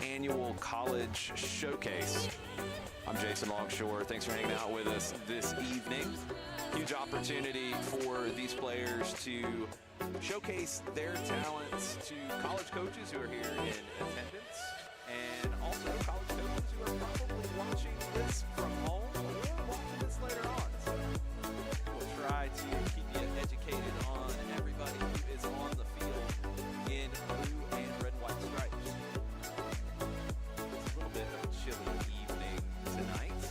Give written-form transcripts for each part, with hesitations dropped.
Annual College Showcase. I'm Jason Longshore. Thanks for hanging out with us this evening. Huge opportunity for these players to showcase their talents to college coaches who are here in attendance, and also college coaches who are probably watching this from home or watching this later on. So we'll try to keep you educated on everybody who is on the field in blue and red and white stripes. It's a little bit of a chilly evening tonight.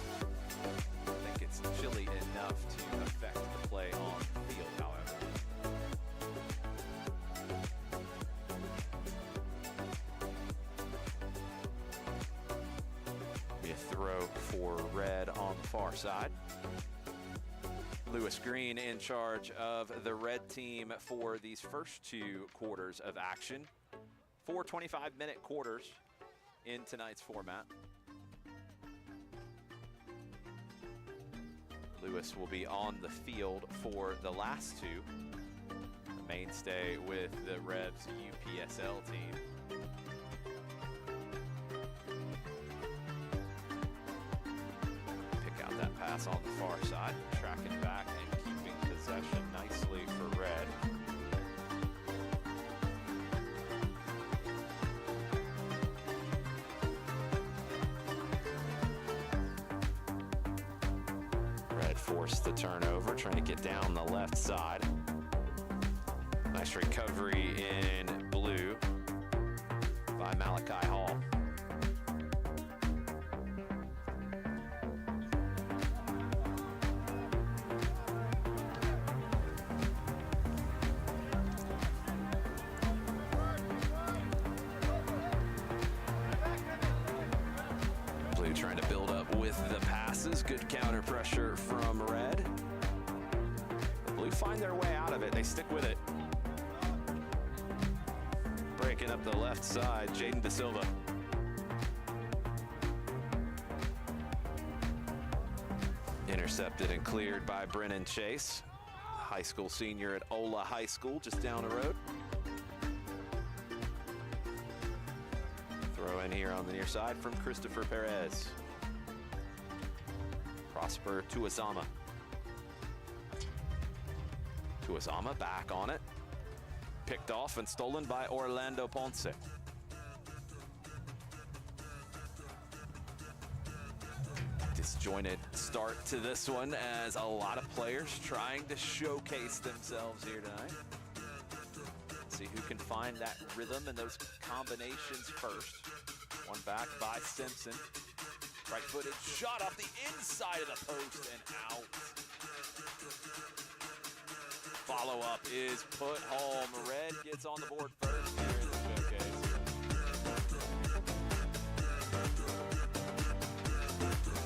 I think it's chilly enough to affect the play on the field, however. Be a throw for red on the far side. Lewis Green in charge of the red team for these first two quarters of action. 4 25-minute quarters in tonight's format. Lewis will be on the field for the last two. mainstay with the Revs UPSL team. Pick out that pass on the far side, tracking back and keeping possession nicely for Red. Red forced the turnover, trying to get down the left side. Nice recovery in blue by Malachi Hall. Blue trying to build up with the passes. Good counter pressure from Red. The Blue find their way out of it. They stick with it. Breaking up the left side, Jaden Da Silva. Intercepted and cleared by Brennan Chase, high school senior at Ola High School, just down the road. Throw in here on the near side from Christopher Perez. Prosper Tuazama. Tuazama back on it. Picked off and stolen by Orlando Ponce. Disjointed start to this one as a lot of players trying to showcase themselves here tonight. See who can find that rhythm and those combinations first. One back by Simpson. Right-footed shot off the inside of the post and out. Follow-up is put home. Red gets on the board first here in the showcase.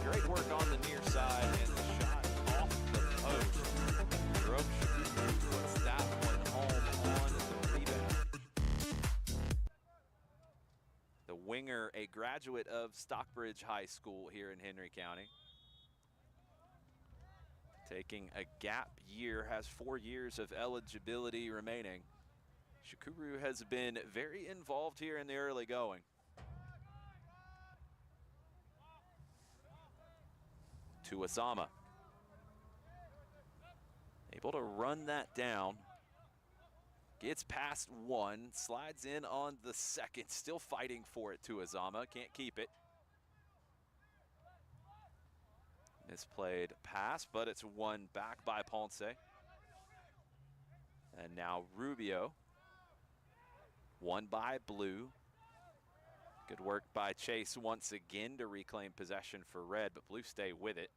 Great work on the near side and the shot off the post. Jerome puts that one home on the rebound. The winger, a graduate of Stockbridge High School here in Henry County. Taking a gap year, has 4 years of eligibility remaining. Shukuru has been very involved here in the early going. Tuazama. Able to run that down. Gets past one, slides in on the second, still fighting for it, Tuazama, can't keep it. Misplayed pass, but it's won back by Ponce. And now Rubio. Won by Blue. Good work by Chase once again to reclaim possession for Red, but Blue stay with it.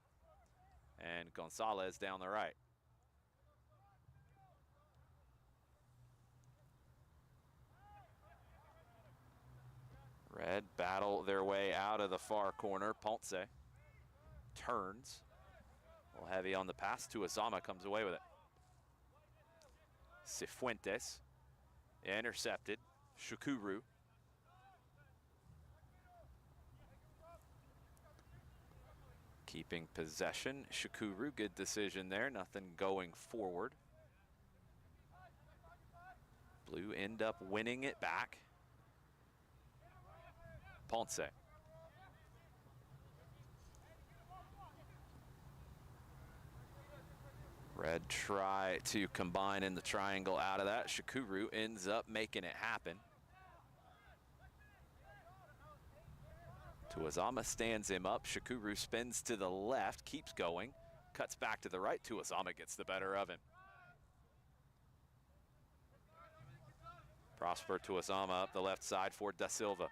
And Gonzalez down the right. Red battle their way out of the far corner. Ponce turns. A little heavy on the pass. Tuazama comes away with it. Cifuentes intercepted. Shukuru. Keeping possession. Shukuru, good decision there. Nothing going forward. Blue end up winning it back. Ponce. Red try to combine in the triangle out of that. Shukuru ends up making it happen. Tuazama stands him up. Shukuru spins to the left, keeps going, cuts back to the right. Tuazama gets the better of him. Prosper Tuazama up the left side for Da Silva.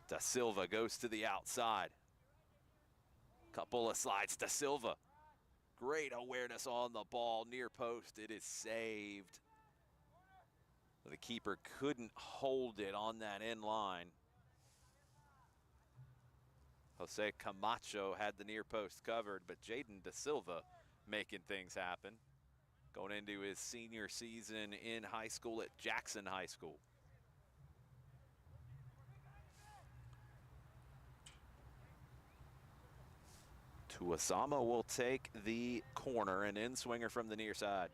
Da Silva goes to the outside. Couple of slides. Da Silva. Great awareness on the ball, near post. It is saved. The keeper couldn't hold it on that end line. Jose Camacho had the near post covered, but Jaden Da Silva making things happen. Going into his senior season in high school at Jackson High School. Tuazama will take the corner, an in-swinger from the near side.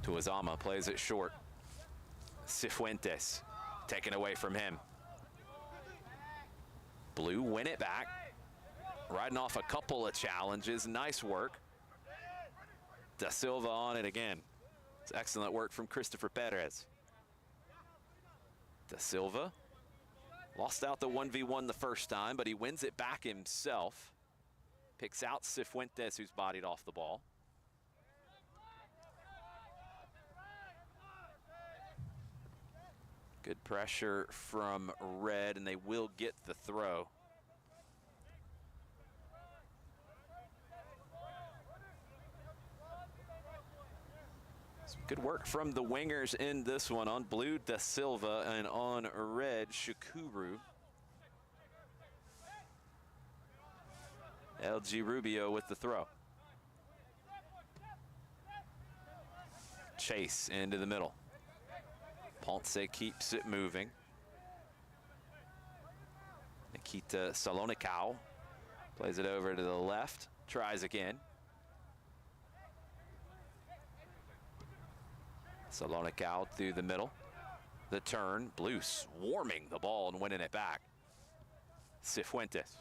Tuazama plays it short. Cifuentes taken away from him. Blue win it back. Riding off a couple of challenges. Nice work. Da Silva on it again. It's excellent work from Christopher Perez. Da Silva lost out the 1v1 the first time, but he wins it back himself. Picks out Cifuentes, who's bodied off the ball. Good pressure from Red, and they will get the throw. Some good work from the wingers in this one. On Blue, Da Silva, and on Red, Shukuru. LG Rubio with the throw. Chase into the middle. Ponce keeps it moving. Nikita Salonikau plays it over to the left, tries again. Salonikau through the middle. The turn, Blue swarming the ball and winning it back. Cifuentes.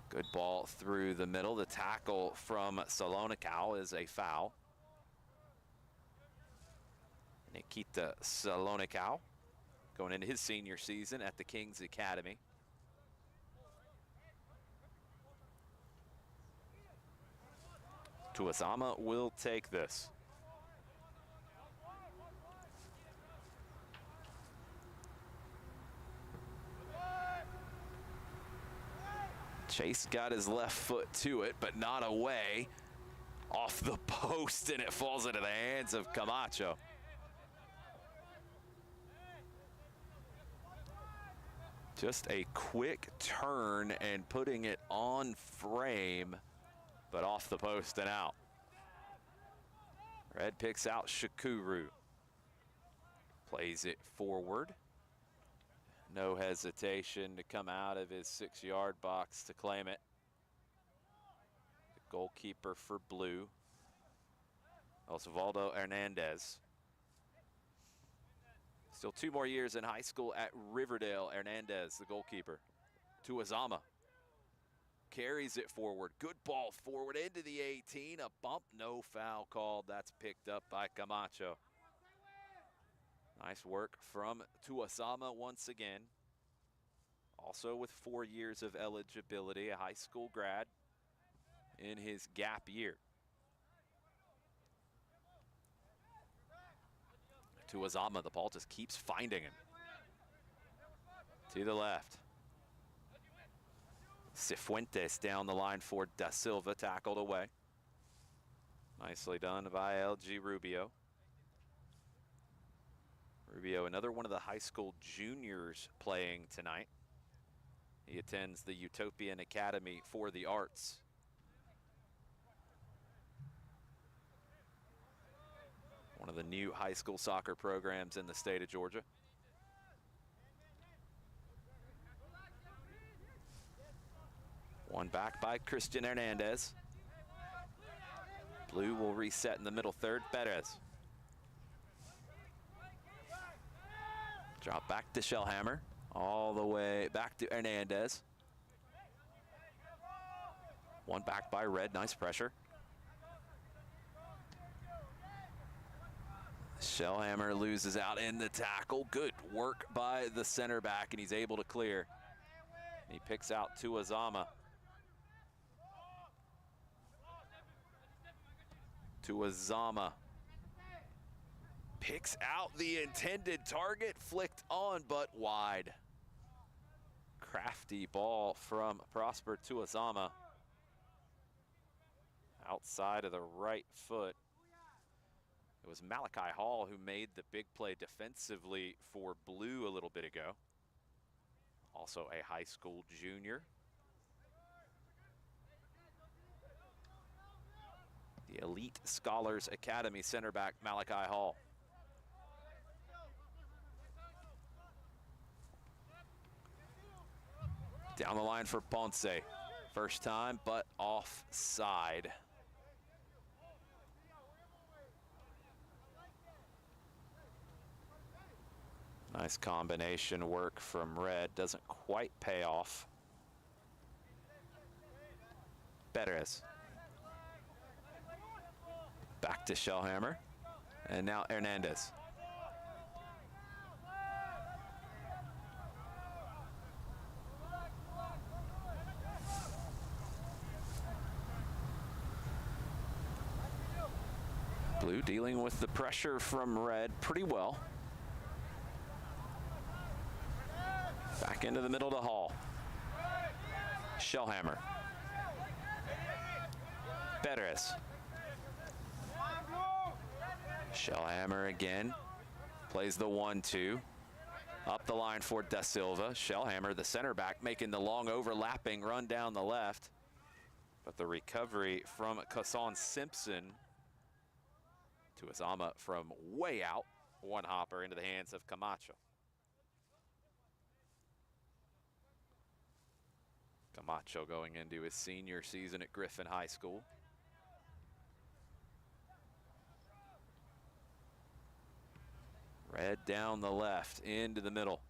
Good ball through the middle. The tackle from Salonikau is a foul. Nikita Salonikau going into his senior season at the Kings Academy. Tuazama will take this. Chase got his left foot to it, but not away. Off the post, and it falls into the hands of Camacho. Just a quick turn and putting it on frame, but off the post and out. Red picks out Shukuru. Plays it forward. No hesitation to come out of his 6-yard box to claim it. The goalkeeper for Blue, Osvaldo Hernandez. Still 2 more years in high school at Riverdale. Hernandez, the goalkeeper. Tuazama carries it forward. Good ball forward into the 18. A bump, no foul called. That's picked up by Camacho. Nice work from Tuazama once again. Also with 4 years of eligibility, a high school grad in his gap year. Tuazama, the ball just keeps finding him. To the left. Cifuentes down the line for Da Silva, tackled away. Nicely done by LG Rubio. Rubio, another one of the high school juniors playing tonight. He attends the Utopian Academy for the Arts. One of the new high school soccer programs in the state of Georgia. One back by Christian Hernandez. Blue will reset in the middle third. Perez. Drop back to Shellhammer. All the way back to Hernandez. One back by Red. Nice pressure. Shellhammer loses out in the tackle. Good work by the center back, and he's able to clear. He picks out Tuazama. Tuazama picks out the intended target, flicked on but wide. Crafty ball from Prosper Tuazama. Outside of the right foot. It was Malachi Hall who made the big play defensively for Blue a little bit ago. Also a high school junior. The Elite Scholars Academy center back, Malachi Hall. Down the line for Ponce. First time, but offside. Nice combination work from Red. Doesn't quite pay off. Perez. Back to Shellhammer. And now Hernandez. Blue dealing with the pressure from Red pretty well. Back into the middle to Hall. Shellhammer. Perez. Shellhammer again. Plays the 1-2. Up the line for Da Silva. Shellhammer, the center back, making the long overlapping run down the left. But the recovery from Kassan Simpson to Azama from way out. One hopper into the hands of Camacho. Camacho going into his senior season at Griffin High School. Red down the left, into the middle.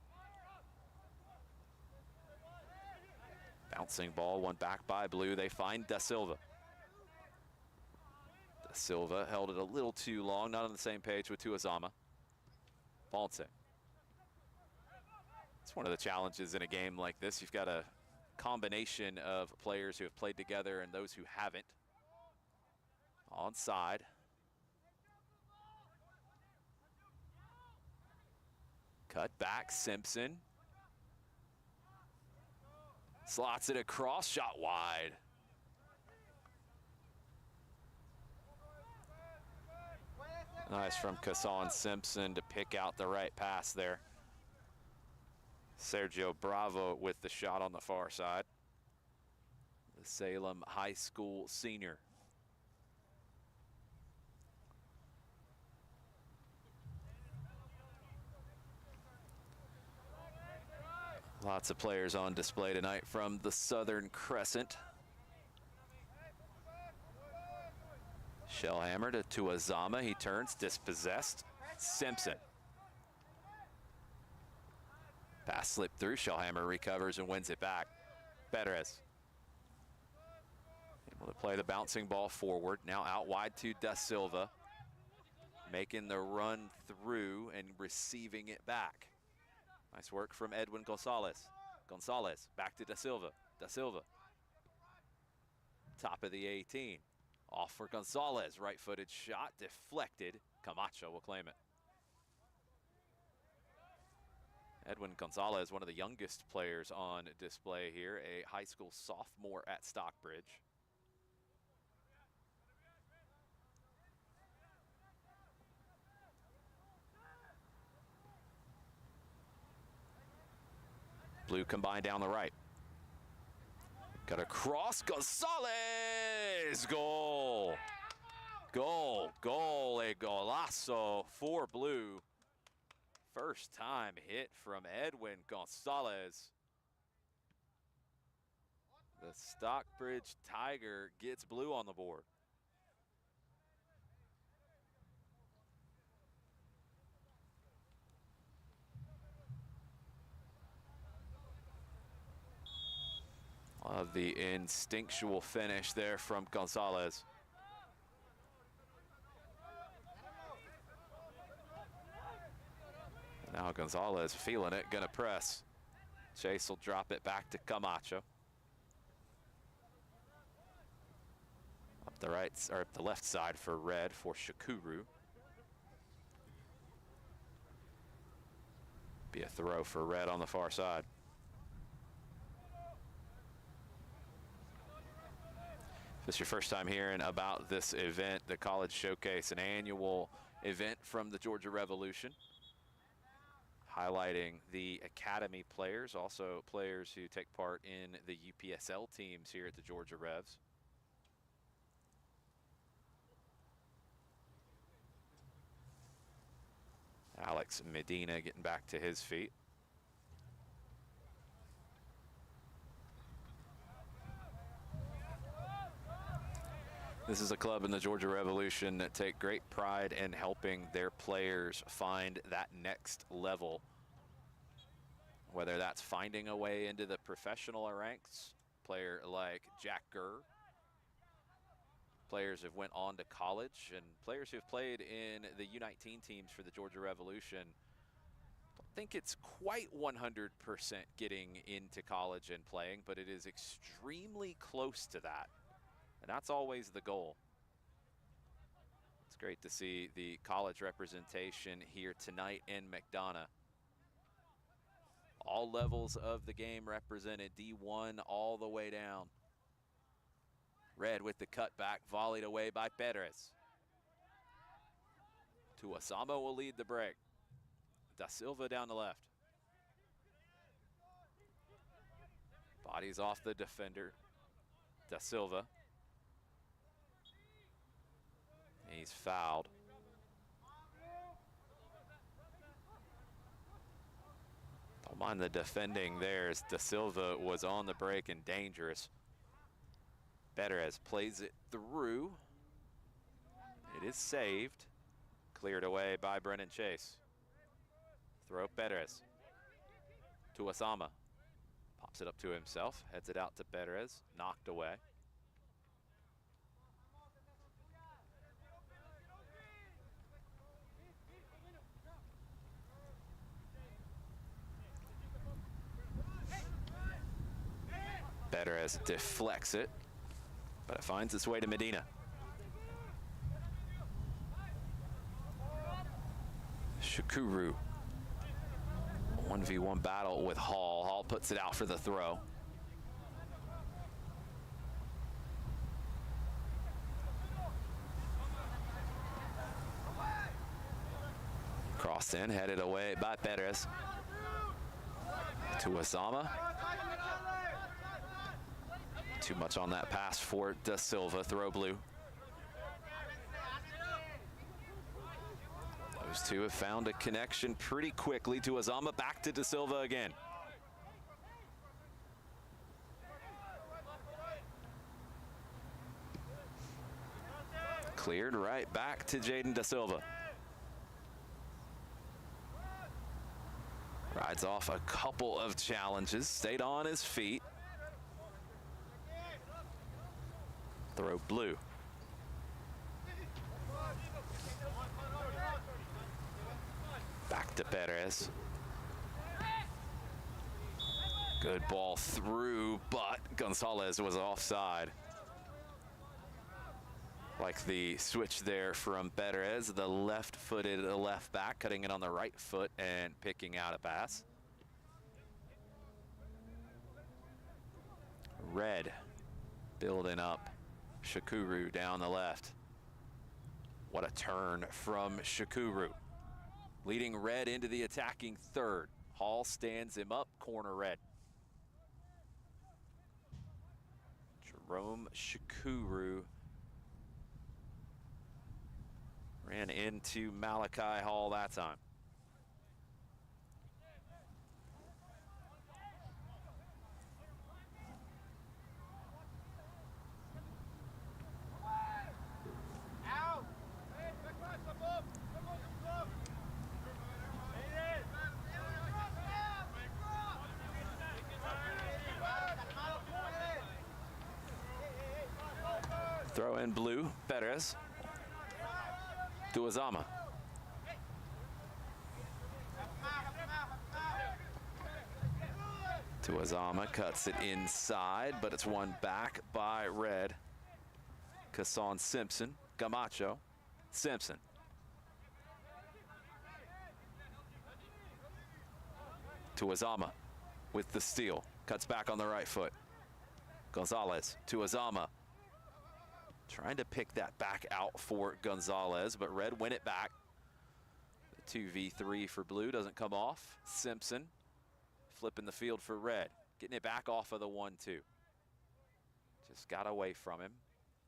Bouncing ball, one back by Blue. They find Da Silva. Da Silva held it a little too long, not on the same page with Tuazama. Ponce. It's one of the challenges in a game like this. You've got a combination of players who have played together and those who haven't. Onside. Cut back, Simpson. Slots it across, shot wide. Nice from Kassan Simpson to pick out the right pass there. Sergio Bravo with the shot on the far side. The Salem High School senior. Lots of players on display tonight from the Southern Crescent. Shellhammer to Tuazama. He turns, dispossessed. Simpson. Pass slipped through. Shellhammer recovers and wins it back. Perez. Able to play the bouncing ball forward. Now out wide to Da Silva. Making the run through and receiving it back. Nice work from Edwin Gonzalez. Gonzalez back to Da Silva. Da Silva. Top of the 18. Off for Gonzalez. Right-footed shot deflected. Camacho will claim it. Edwin Gonzalez, one of the youngest players on display here, a high school sophomore at Stockbridge. Blue combined down the right. Got a cross, Gonzalez! Goal! Goal, goal, a golazo for Blue. First time hit from Edwin Gonzalez. The Stockbridge Tiger gets Blue on the board. Love the instinctual finish there from Gonzalez. Now Gonzalez feeling it, gonna press. Chase will drop it back to Camacho. Up the right, or up the left side for Red for Shakuru. Be a throw for Red on the far side. If it's your first time hearing about this event, the College Showcase, an annual event from the Georgia Revolution, highlighting the academy players, also players who take part in the UPSL teams here at the Georgia Revs. Alex Medina getting back to his feet. This is a club in the Georgia Revolution that take great pride in helping their players find that next level whether that's finding a way into the professional ranks, player like Jack Gurr, players who went on to college, and players who've played in the U19 teams for the Georgia Revolution. Don't think it's quite 100% getting into college and playing, but it is extremely close to that. And that's always the goal. It's great to see the college representation here tonight in McDonough. All levels of the game represented, D1 all the way down. Red with the cutback, volleyed away by Perez. Tuasama will lead the break. Da Silva down the left. Bodies off the defender. Da Silva. He's fouled. Don't mind the defending there as Da Silva was on the break and dangerous. Perez plays it through. It is saved. Cleared away by Brennan Chase. Throw Perez. To Osama. Pops it up to himself. Heads it out to Perez. Knocked away. Perez deflects it, but it finds its way to Medina. Shukuru. 1v1 battle with Hall. Hall puts it out for the throw. Crossed in, headed away by Perez. To Osama. Too much on that pass for Da Silva. Throw blue. Those two have found a connection pretty quickly. To Osama, back to Da Silva again. Cleared right back to Jaden Da Silva. Rides off a couple of challenges, stayed on his feet. Throw blue. Back to Perez. Good ball through, but Gonzalez was offside. Like the switch there from Perez, the left-footed left back, cutting it on the right foot and picking out a pass. Red building up. Shukuru down the left. What a turn from Shukuru. Leading Red into the attacking third. Hall stands him up, corner Red. Jerome Shukuru ran into Malachi Hall that time. Throw in blue, Perez. To Azama. To Azama, cuts it inside, but it's won back by Red. Kassan Simpson, Gamacho, Simpson. To Azama with the steal, cuts back on the right foot. Gonzalez to Azama. Trying to pick that back out for Gonzalez, but Red win it back. The 2v3 for Blue doesn't come off. Simpson flipping the field for Red. Getting it back off of the 1-2. Just got away from him.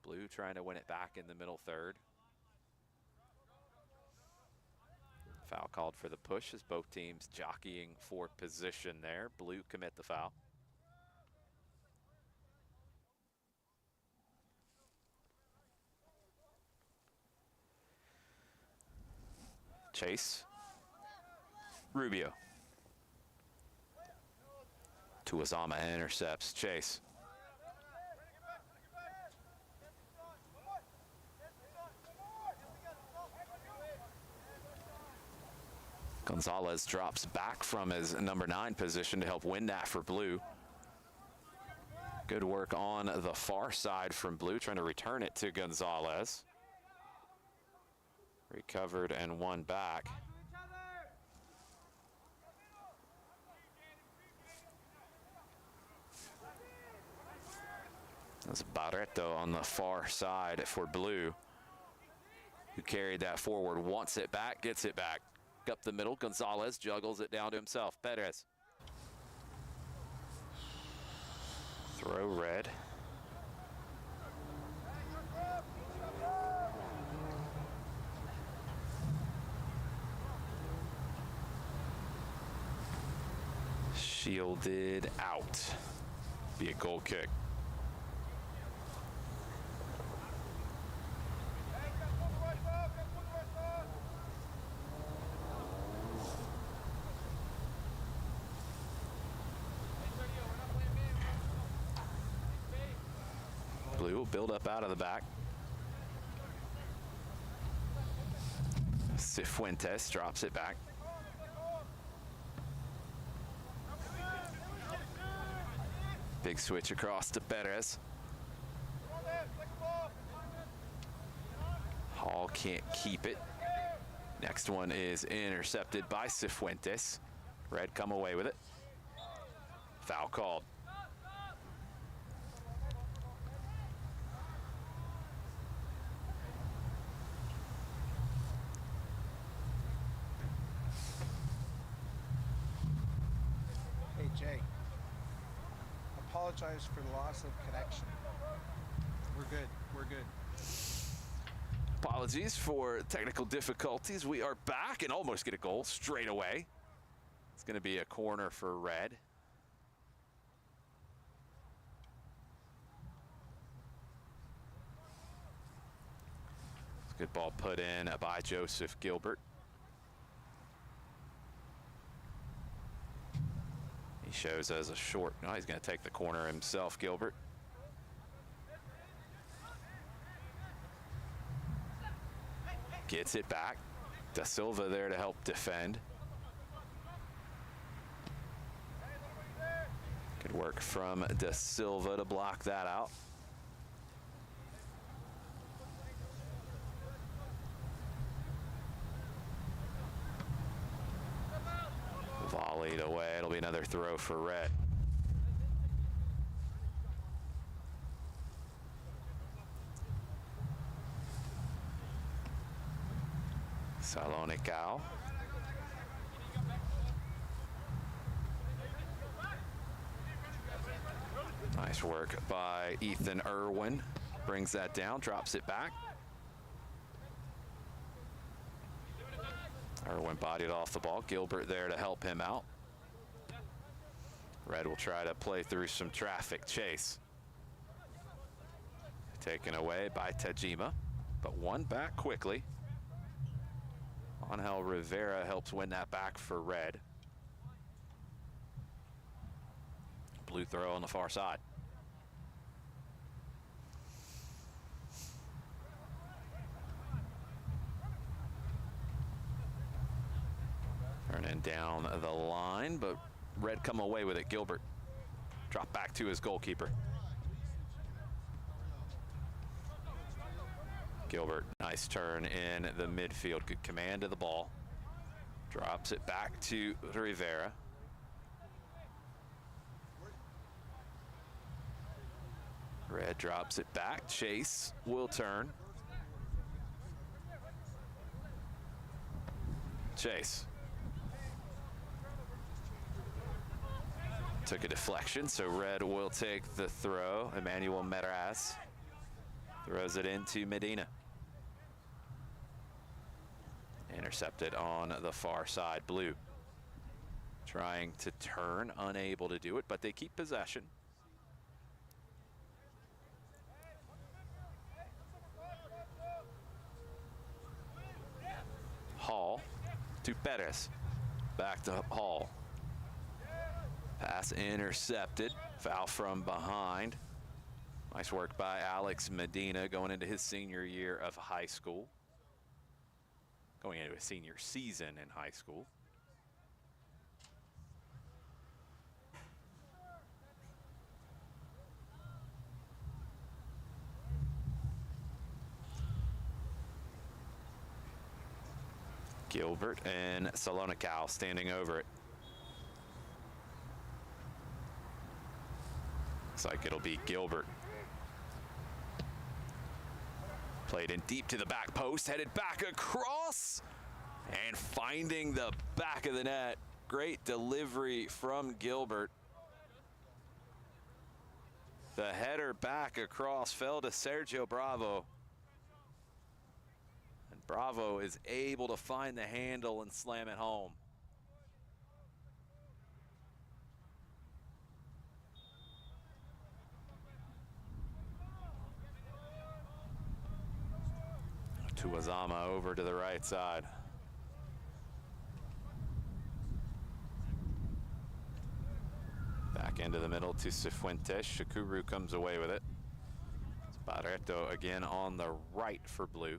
Blue trying to win it back in the middle third. Foul called for the push as both teams jockeying for position there. Blue commit the foul. Chase. Rubio. Tuazama intercepts Chase. Gonzalez drops back from his number 9 position to help win that for Blue. Good work on the far side from Blue, trying to return it to Gonzalez. Recovered and won back. That's Barreto on the far side for Blue, who carried that forward, wants it back, gets it back. Up the middle, Gonzalez juggles it down to himself. Perez. Throw Red. Shielded out. Be a goal kick. Blue will build up out of the back. Cifuentes drops it back. Big switch across to Perez. Hall can't keep it. Next one is intercepted by Cifuentes. Red come away with it. Foul called. Hey Jay, apologize for the loss of connection. We're good, we're good. Apologies for technical difficulties. We are back and almost get a goal straight away. It's going to be a corner for Red. Good ball put in by Joseph Gilbert. He shows as a short. No, he's going to take the corner himself, Gilbert. Gets it back. Da Silva there to help defend. Good work from Da Silva to block that out. Volleyed away. It'll be another throw for Red. Salonicao. Nice work by Ethan Irwin. Brings that down, drops it back. Irwin bodied off the ball. Gilbert there to help him out. Red will try to play through some traffic. Chase. Taken away by Tajima, but won back quickly. Angel Rivera helps win that back for Red. Blue throw on the far side. Turning down the line, but Red come away with it. Gilbert drop back to his goalkeeper. Gilbert, nice turn in the midfield. Good command of the ball. Drops it back to Rivera. Red drops it back. Chase will turn. Chase. Took a deflection, so Red will take the throw. Emmanuel Meraz throws it into Medina. Intercepted on the far side. Blue trying to turn, unable to do it, but they keep possession. Hall to Perez. Back to Hall. Pass intercepted. Foul from behind. Nice work by Alex Medina going into his senior year of high school. Going into a senior season in high school. Gilbert and Salonikau standing over it. Looks like it'll be Gilbert. Played in deep to the back post, headed back across, and finding the back of the net. Great delivery from Gilbert. The header back across fell to Sergio Bravo. And Bravo is able to find the handle and slam it home. Tuazama over to the right side. Back into the middle to Cifuentes. Shakuru comes away with it. It's Barreto again on the right for Blue.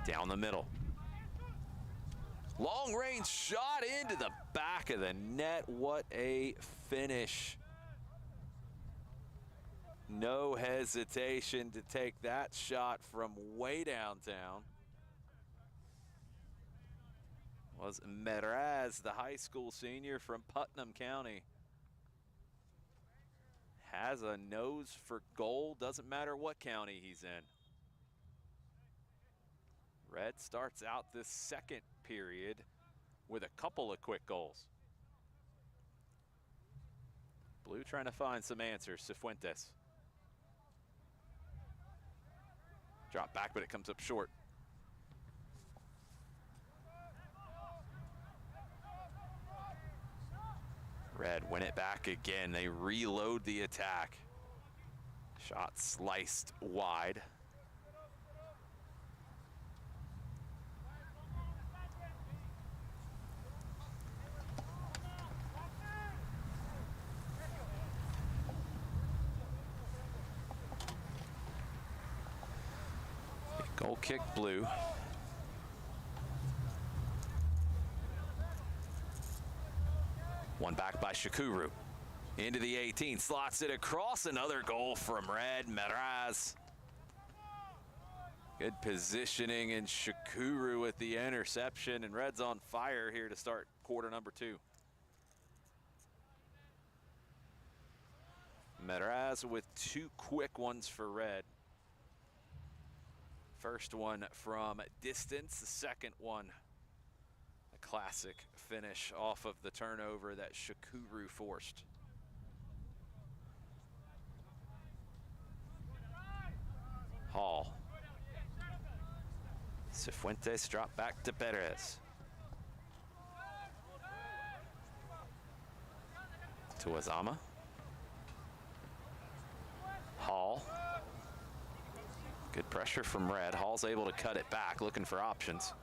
Down the middle. Long range shot into the back of the net. What a finish. No hesitation to take that shot from way downtown. Was Meraz, the high school senior from Putnam County. Has a nose for goal, doesn't matter what county he's in. Red starts out this second period with a couple of quick goals. Blue trying to find some answers. Cifuentes. Drop back, but it comes up short. Red win it back again. They reload the attack. Shot sliced wide. Goal kick Blue. One back by Shakuru. Into the 18, slots it across. Another goal from Red. Meraz. Good positioning, and Shakuru with the interception, and Red's on fire here to start quarter number 2. Meraz with 2 quick ones for Red. First one from distance, the second one, a classic finish off of the turnover that Shakuru forced. Hall. Cifuentes drop back to Perez. To Azama. Hall. Good pressure from Red. Hall's able to cut it back, looking for options.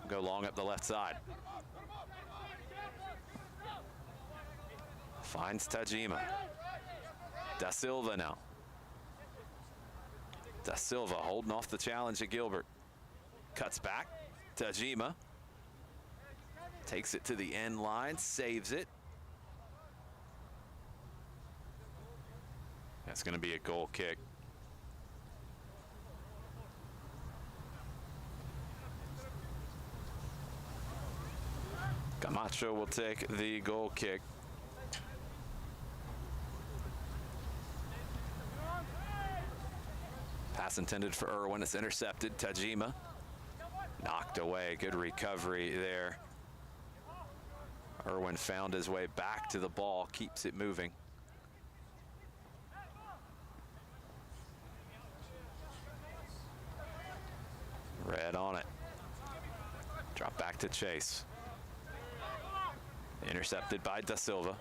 Go long up the left side. Finds Tajima. Da Silva now. Da Silva holding off the challenge of Gilbert. Cuts back. Tajima. Takes it to the end line, saves it. That's going to be a goal kick. Camacho will take the goal kick. Pass intended for Irwin. It's intercepted. Tajima knocked away. Good recovery there. Irwin found his way back to the ball, keeps it moving. Red on it. Drop back to Chase. Intercepted by Da Silva.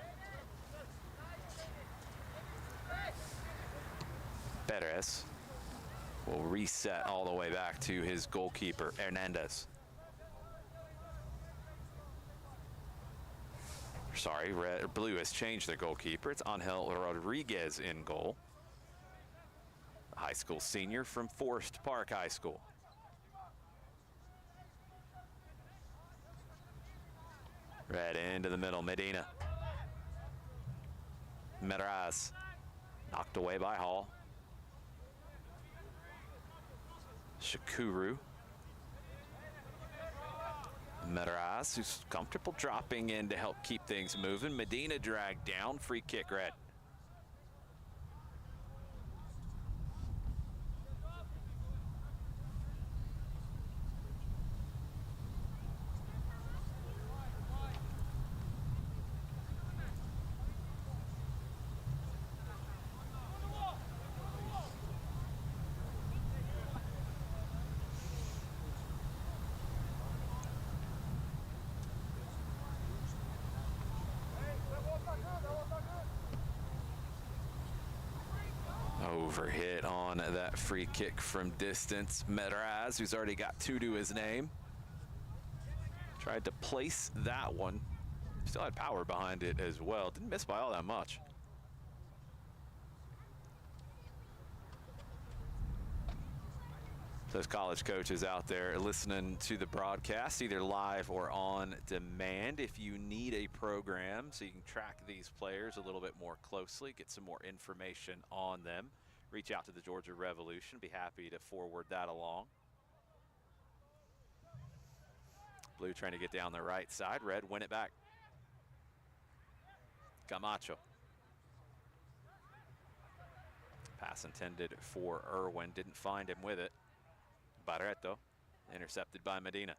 Perez will reset all the way back to his goalkeeper, Hernandez. sorry, Blue has changed their goalkeeper. It's Angel Rodriguez in goal. A high school senior from Forest Park High School. Red into the middle, Medina. Medraz knocked away by Hall. Shakuru. Medraz, who's comfortable dropping in to help keep things moving. Medina dragged down, free kick, Red. Overhit on that free kick from distance. Medraz, who's already got 2 to his name, tried to place that one. Still had power behind it as well. Didn't miss by all that much. Those college coaches out there listening to the broadcast, either live or on demand. If you need a program so you can track these players a little bit more closely, get some more information on them, reach out to the Georgia Revolution. Be happy to forward that along. Blue trying to get down the right side. Red win it back. Camacho. Pass intended for Irwin. Didn't find him with it. Barreto intercepted by Medina.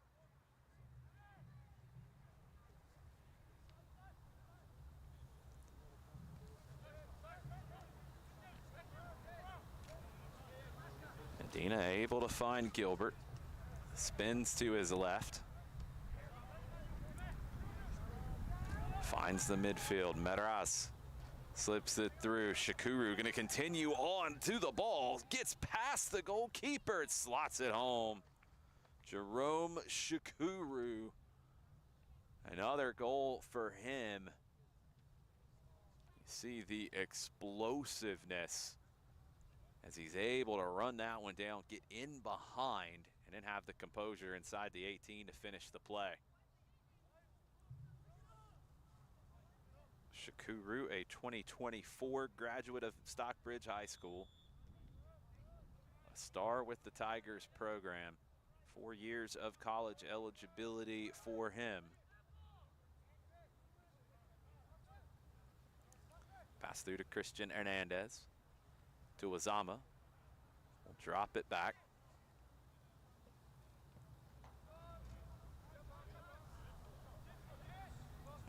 Medina able to find Gilbert. Spins to his left. Finds the midfield. Medraz slips it through. Shakuru going to continue on to the ball. Gets past the goalkeeper. It slots it home. Jerome Shakuru. Another goal for him. You see the explosiveness as he's able to run that one down, get in behind, and then have the composure inside the 18 to finish the play. Shakuru, a 2024 graduate of Stockbridge High School. A star with the Tigers program. 4 years of college eligibility for him. Pass through to Christian Hernandez. To Azama. We'll drop it back.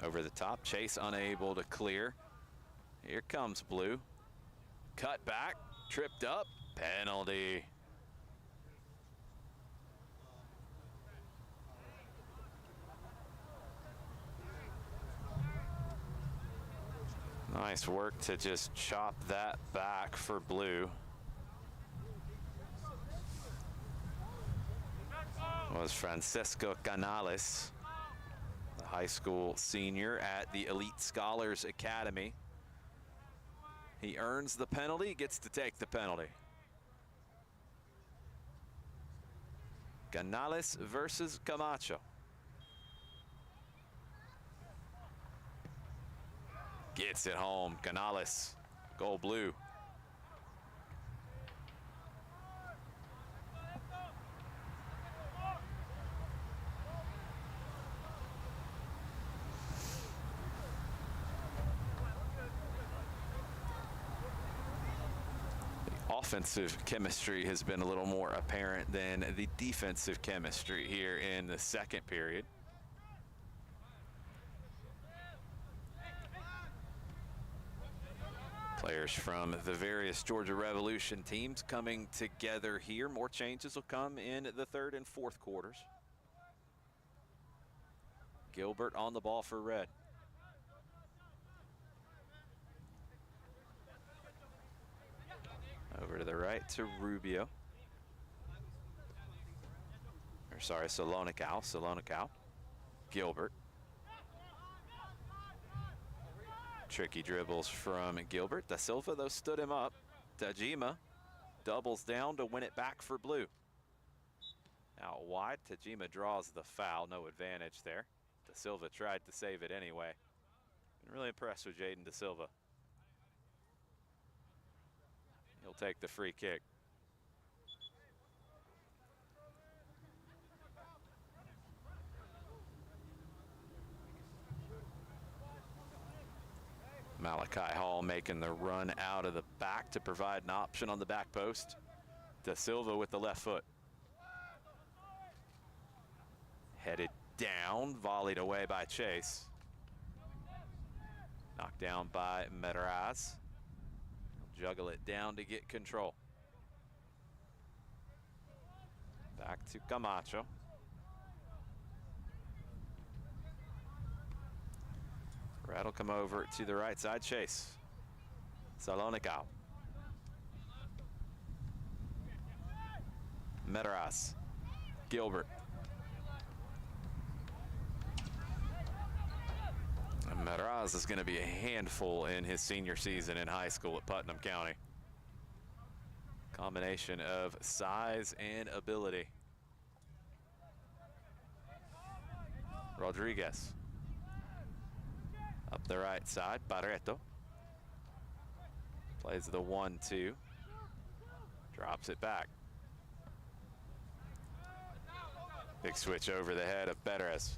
Over the top, Chase unable to clear. Here comes Blue. Cut back, tripped up, penalty. Nice work to just chop that back for Blue. Was Francisco Canales, the high school senior at the Elite Scholars Academy. He earns the penalty, gets to take the penalty. Canales versus Camacho. Gets it home, Canales, goal Blue. Offensive chemistry has been a little more apparent than the defensive chemistry here in the second period. Players from the various Georgia Revolution teams coming together here. More changes will come in the third and fourth quarters. Gilbert on the ball for Red. Over to the right to Rubio. Or sorry, Salonikau. Gilbert. Tricky dribbles from Gilbert. Da Silva, though, stood him up. Tajima doubles down to win it back for Blue. Out wide, Tajima draws the foul. No advantage there. Da Silva tried to save it anyway. Been really impressed with Jaden Da Silva. He'll take the free kick. Malachi Hall making the run out of the back to provide an option on the back post. Da Silva with the left foot. Headed down, volleyed away by Chase. Knocked down by Medraz. Juggle it down to get control. Back to Camacho. Brad will come over to the right side. Chase. Salonikau. Medraz. Gilbert. And Medraz is going to be a handful in his senior season in high school at Putnam County. Combination of size and ability. Rodriguez. Up the right side, Barreto. Plays the 1-2. Drops it back. Big switch over the head of Perez.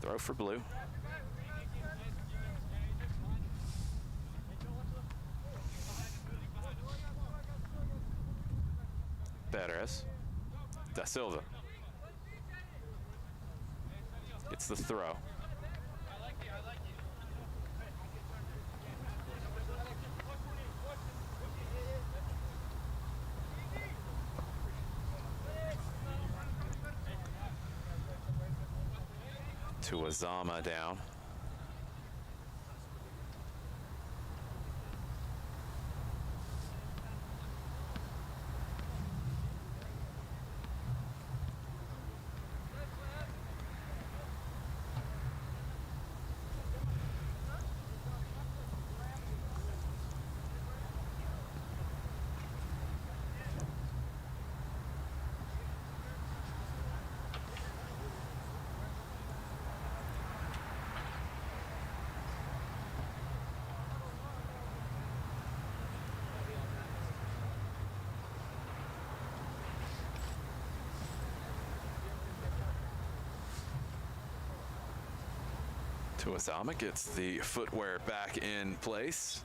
Throw for Blue. Perez. Da Silva. Gets the throw. To Azama down. Tuazama gets the footwear back in place.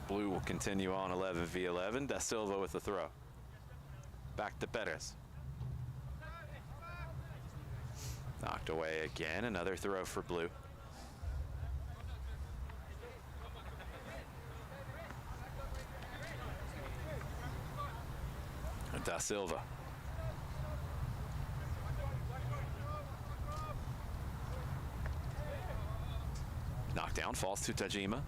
Blue will continue on 11v11. Da Silva with the throw. Back to Perez. Knocked away again. Another throw for Blue. Da Silva. Knockdown falls to Tajima.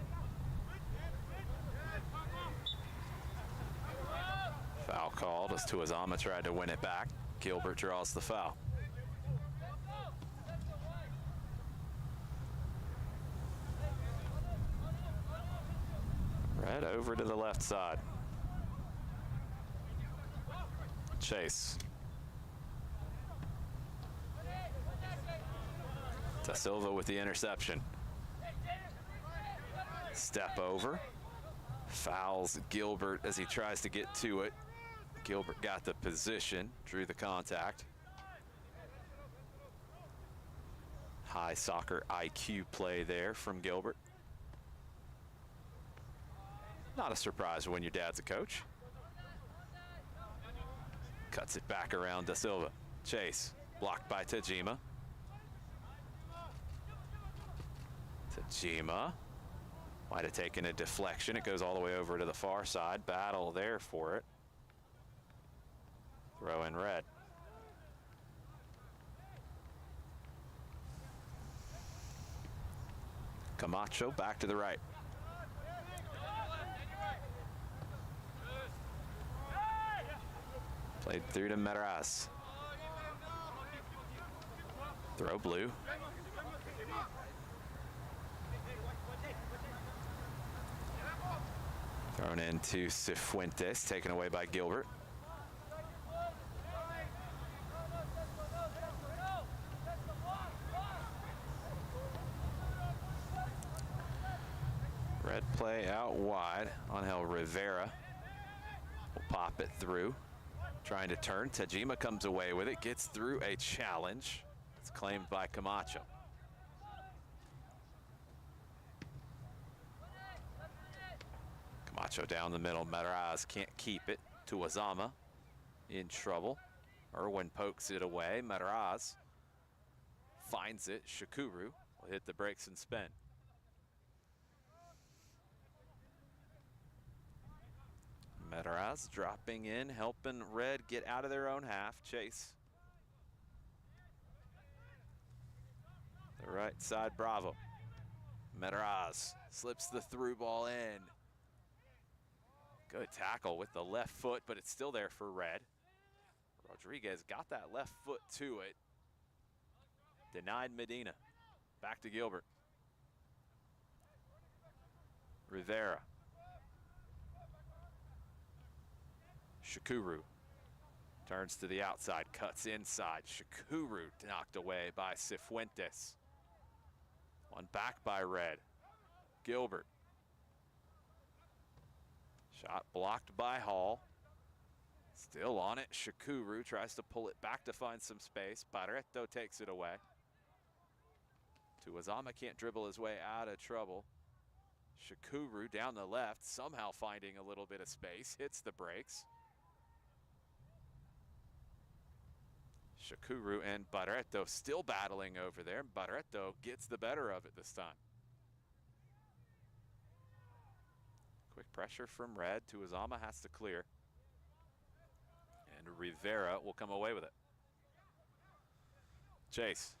Foul called as Tuazama tried to win it back. Gilbert draws the foul. Red over to the left side. Chase. Da Silva with the interception. Step over. Fouls Gilbert as he tries to get to it. Gilbert got the position, drew the contact. High soccer IQ play there from Gilbert. Not a surprise when your dad's a coach. Cuts it back around Da Silva. Chase, blocked by Tajima. Tajima might have taken a deflection. It goes all the way over to the far side. Battle there for it. Throw in red. Camacho back to the right. Played through to Meraz. Throw Blue. Thrown into Cifuentes, taken away by Gilbert. Red play out wide. Angel Rivera will pop it through. Trying to turn. Tajima comes away with it. Gets through a challenge. It's claimed by Camacho. Camacho down the middle. Meraz can't keep it. Tuazama in trouble. Irwin pokes it away. Meraz finds it. Shukuru will hit the brakes and spin. Meraz dropping in, helping Red get out of their own half. Chase. The right side, Bravo. Meraz slips the through ball in. Good tackle with the left foot, but it's still there for Red. Rodriguez got that left foot to it. Denied Medina. Back to Gilbert. Rivera. Shukuru turns to the outside, cuts inside. Shukuru knocked away by Cifuentes. One back by Red. Gilbert. Shot blocked by Hall. Still on it. Shukuru tries to pull it back to find some space. Barreto takes it away. Tuazama can't dribble his way out of trouble. Shukuru down the left, somehow finding a little bit of space. Hits the brakes. Shukuru and Barreto still battling over there. Barreto gets the better of it this time. Quick pressure from Red. Tuazama has to clear. And Rivera will come away with it. Chase.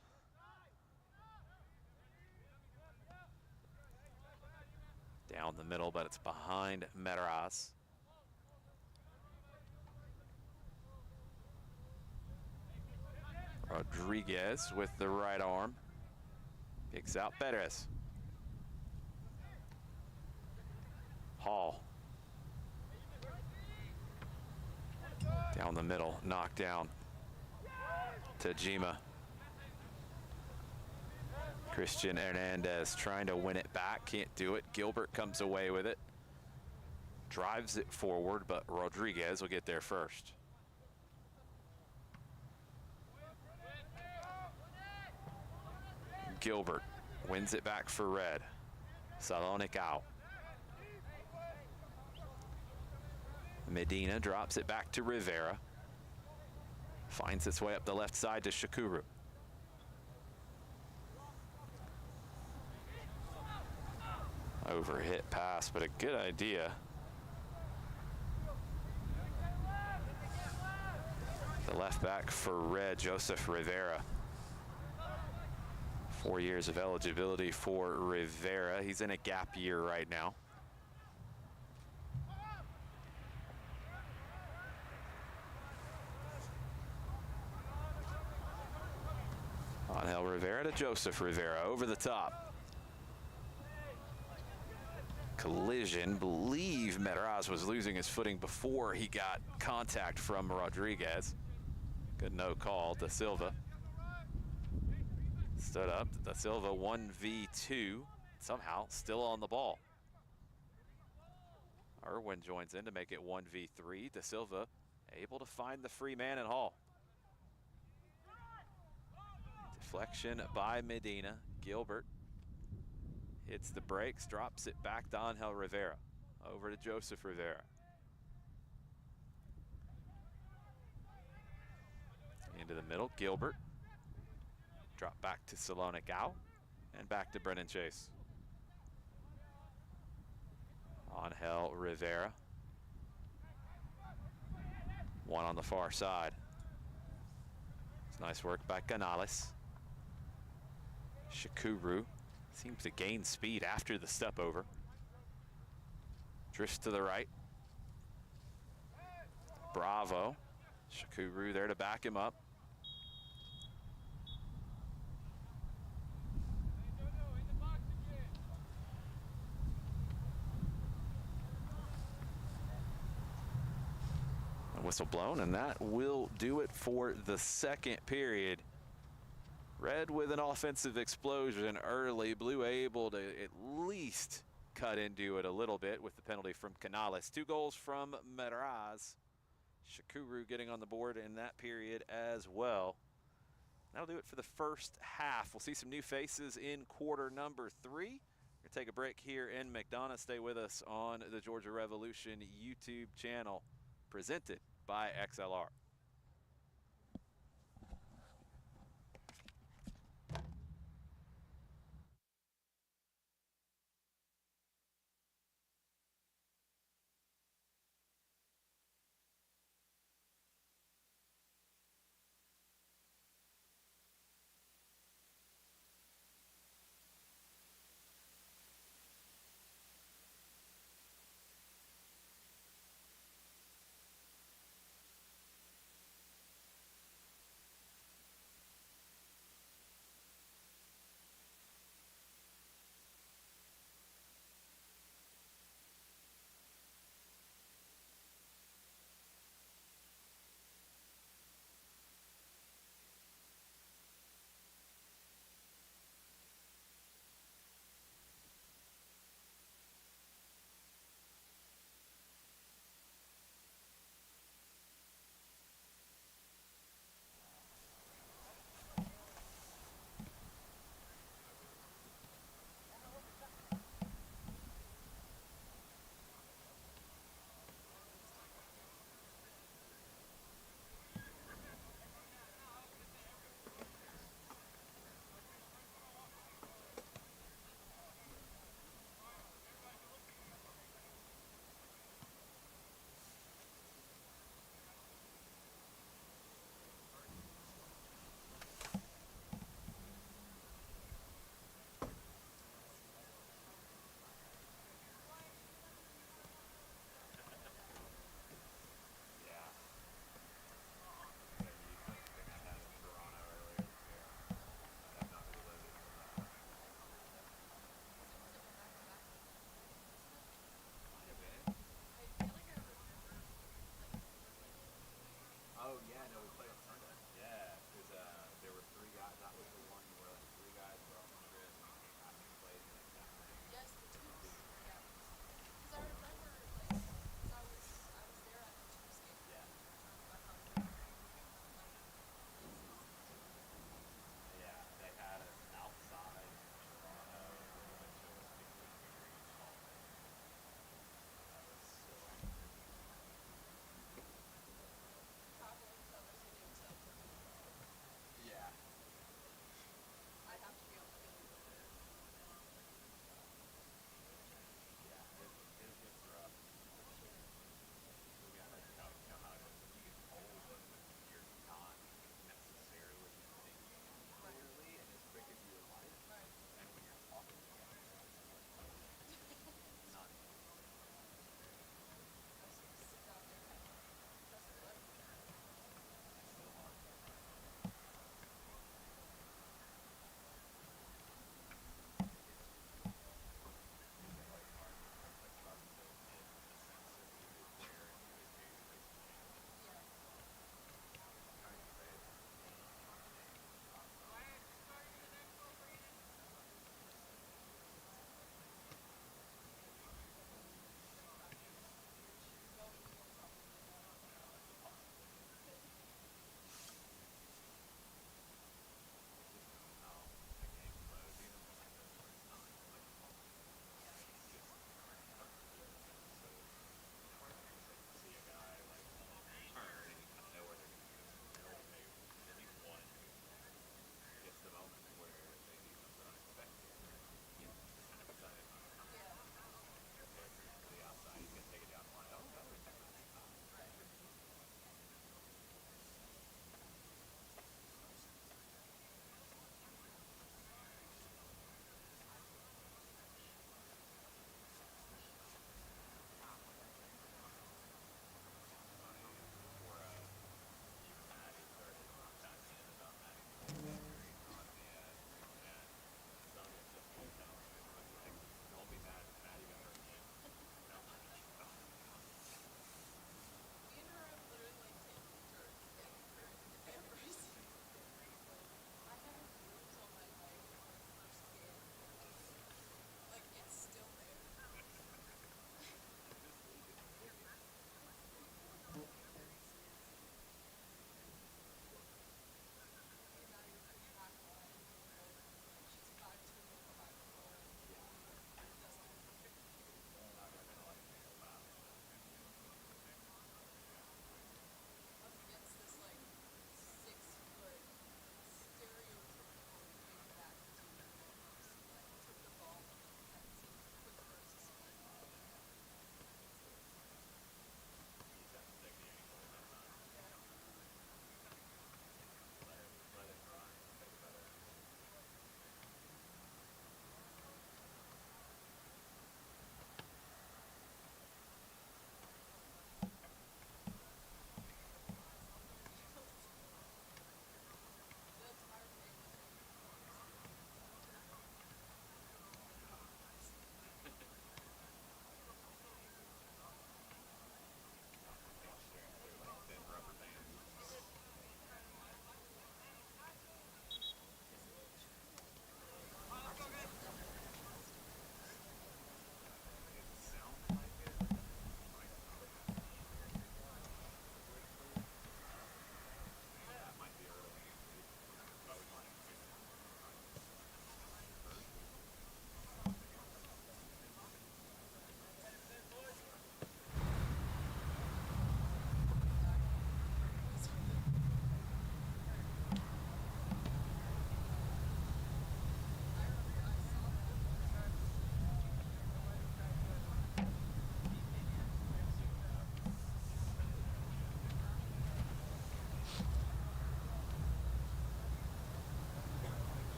Down the middle, but it's behind Meraz. Rodriguez with the right arm. Kicks out Perez. Hall. Down the middle, knocked down. Tajima. Christian Hernandez trying to win it back, can't do it. Gilbert comes away with it. Drives it forward, but Rodriguez will get there first. Gilbert wins it back for Red. Salonik out. Medina drops it back to Rivera. Finds its way up the left side to Shukuru. Overhit pass, but a good idea. The left back for Red, Joseph Rivera. 4 years of eligibility for Rivera. He's in a gap year right now. Angel Rivera to Joseph Rivera, over the top. Collision, believe Meraz was losing his footing before he got contact from Rodriguez. Good no call. Da Silva stood up. Da Silva 1v2, somehow still on the ball. Irwin joins in to make it 1v3. Da Silva able to find the free man in Hall. Deflection by Medina. Gilbert hits the brakes, drops it back to Angel Rivera. Over to Joseph Rivera. Into the middle, Gilbert. Drop back to Salonik out, and back to Brennan Chase. Angel Rivera. One on the far side. It's nice work by Canales. Shukuru Seems to gain speed after the step over. Drifts to the right. Bravo. Shakuru there to back him up. A whistle blown, and that will do it for the second period. Red with an offensive explosion early. Blue able to at least cut into it a little bit with the penalty from Canales. 2 goals from Meraz. Shakuru getting on the board in that period as well. That'll do it for the first half. We'll see some new faces in quarter number 3. We're going to take a break here in McDonough. Stay with us on the Georgia Revolution YouTube channel, presented by XLR.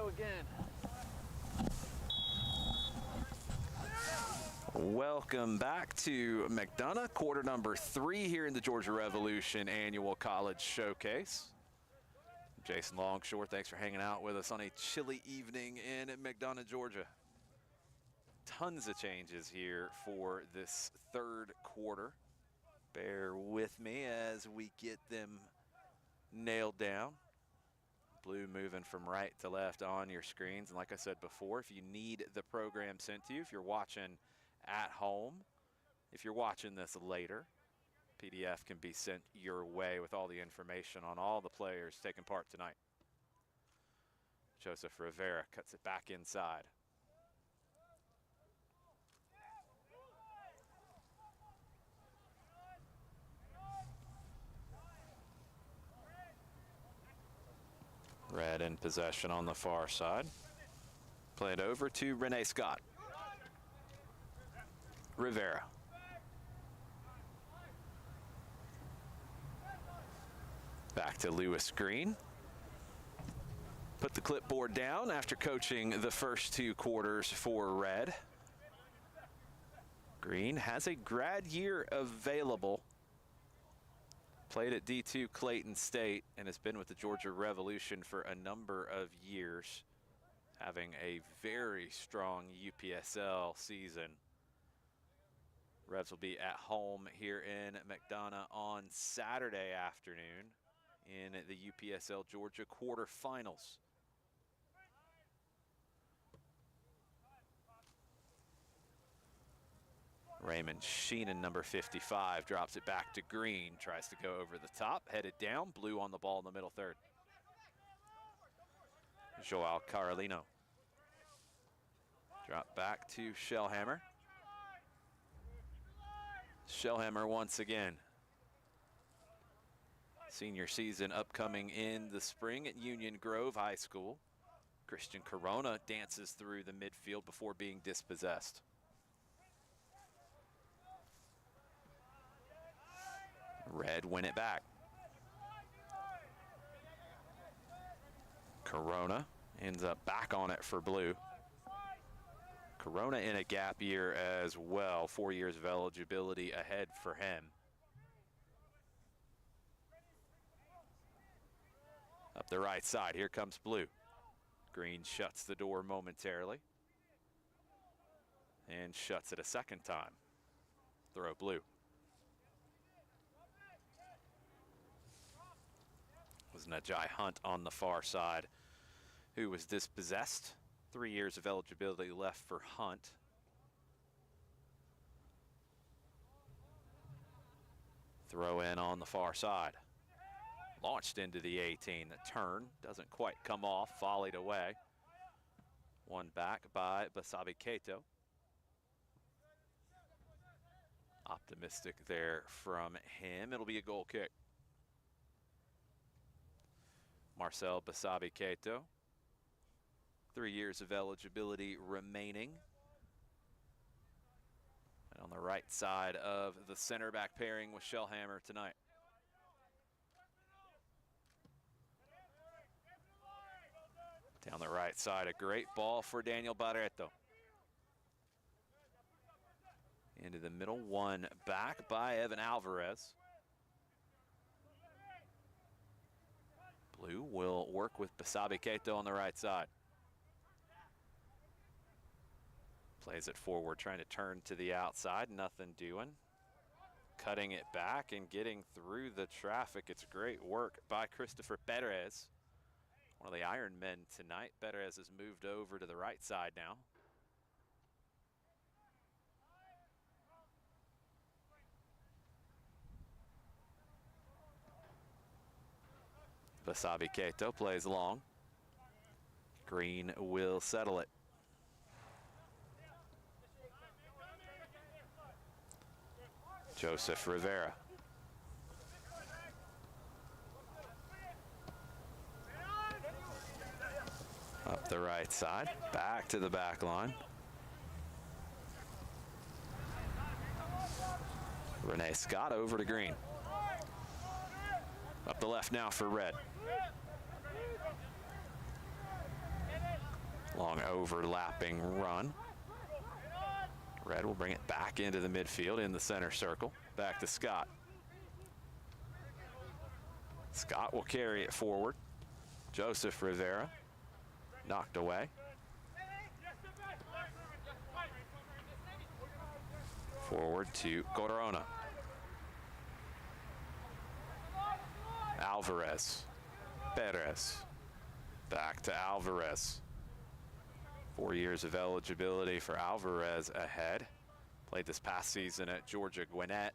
go again. Welcome back to McDonough, quarter number 3 here in the Georgia Revolution Annual College Showcase. Jason Longshore, thanks for hanging out with us on a chilly evening in McDonough, Georgia. Tons of changes here for this third quarter. Bear with me as we get them nailed down. Blue moving from right to left on your screens. And like I said before, if you need the program sent to you, if you're watching at home, if you're watching this later, PDF can be sent your way with all the information on all the players taking part tonight. Joseph Rivera cuts it back inside. Red in possession on the far side. Played over to Renee Scott. Rivera. Back to Lewis Green. Put the clipboard down after coaching the first 2 quarters for Red. Green has a grad year available. Played at D2 Clayton State and has been with the Georgia Revolution for a number of years, having a very strong UPSL season. Revs will be at home here in McDonough on Saturday afternoon in the UPSL Georgia quarterfinals. Raymond Sheenan, number 55, drops it back to Green, tries to go over the top, headed down, Blue on the ball in the middle third. Joao Carolino. Drop back to Shellhammer. Shellhammer once again. Senior season upcoming in the spring at Union Grove High School. Christian Corona dances through the midfield before being dispossessed. Red win it back. Corona ends up back on it for Blue. Corona in a gap year as well. 4 years of eligibility ahead for him. Up the right side, here comes Blue. Green shuts the door momentarily. And shuts it a second time. Throw Blue. Was Najai Hunt on the far side, who was dispossessed. 3 years of eligibility left for Hunt. Throw in on the far side. Launched into the 18. The turn doesn't quite come off, volleyed away. One back by Basabe Keito. Optimistic there from him. It'll be a goal kick. Marcel Basabe Keito. 3 years of eligibility remaining. And on the right side of the center back pairing with Shellhammer tonight. Down the right side, a great ball for Daniel Barreto. Into the middle, one back by Evan Alvarez. Blue will work with Basabe Keito on the right side. Plays it forward, trying to turn to the outside, nothing doing. Cutting it back and getting through the traffic. It's great work by Christopher Perez. One of the Iron Men tonight. Perez has moved over to the right side now. Basabe Keito plays long. Green will settle it. Joseph Rivera. Up the right side, back to the back line. Renee Scott over to Green. Up the left now for Red. Long overlapping run. Red will bring it back into the midfield in the center circle. Back to Scott. Scott will carry it forward. Joseph Rivera knocked away. Forward to Corona. Alvarez. Perez. Back to Alvarez. 4 years of eligibility for Alvarez ahead. Played this past season at Georgia Gwinnett.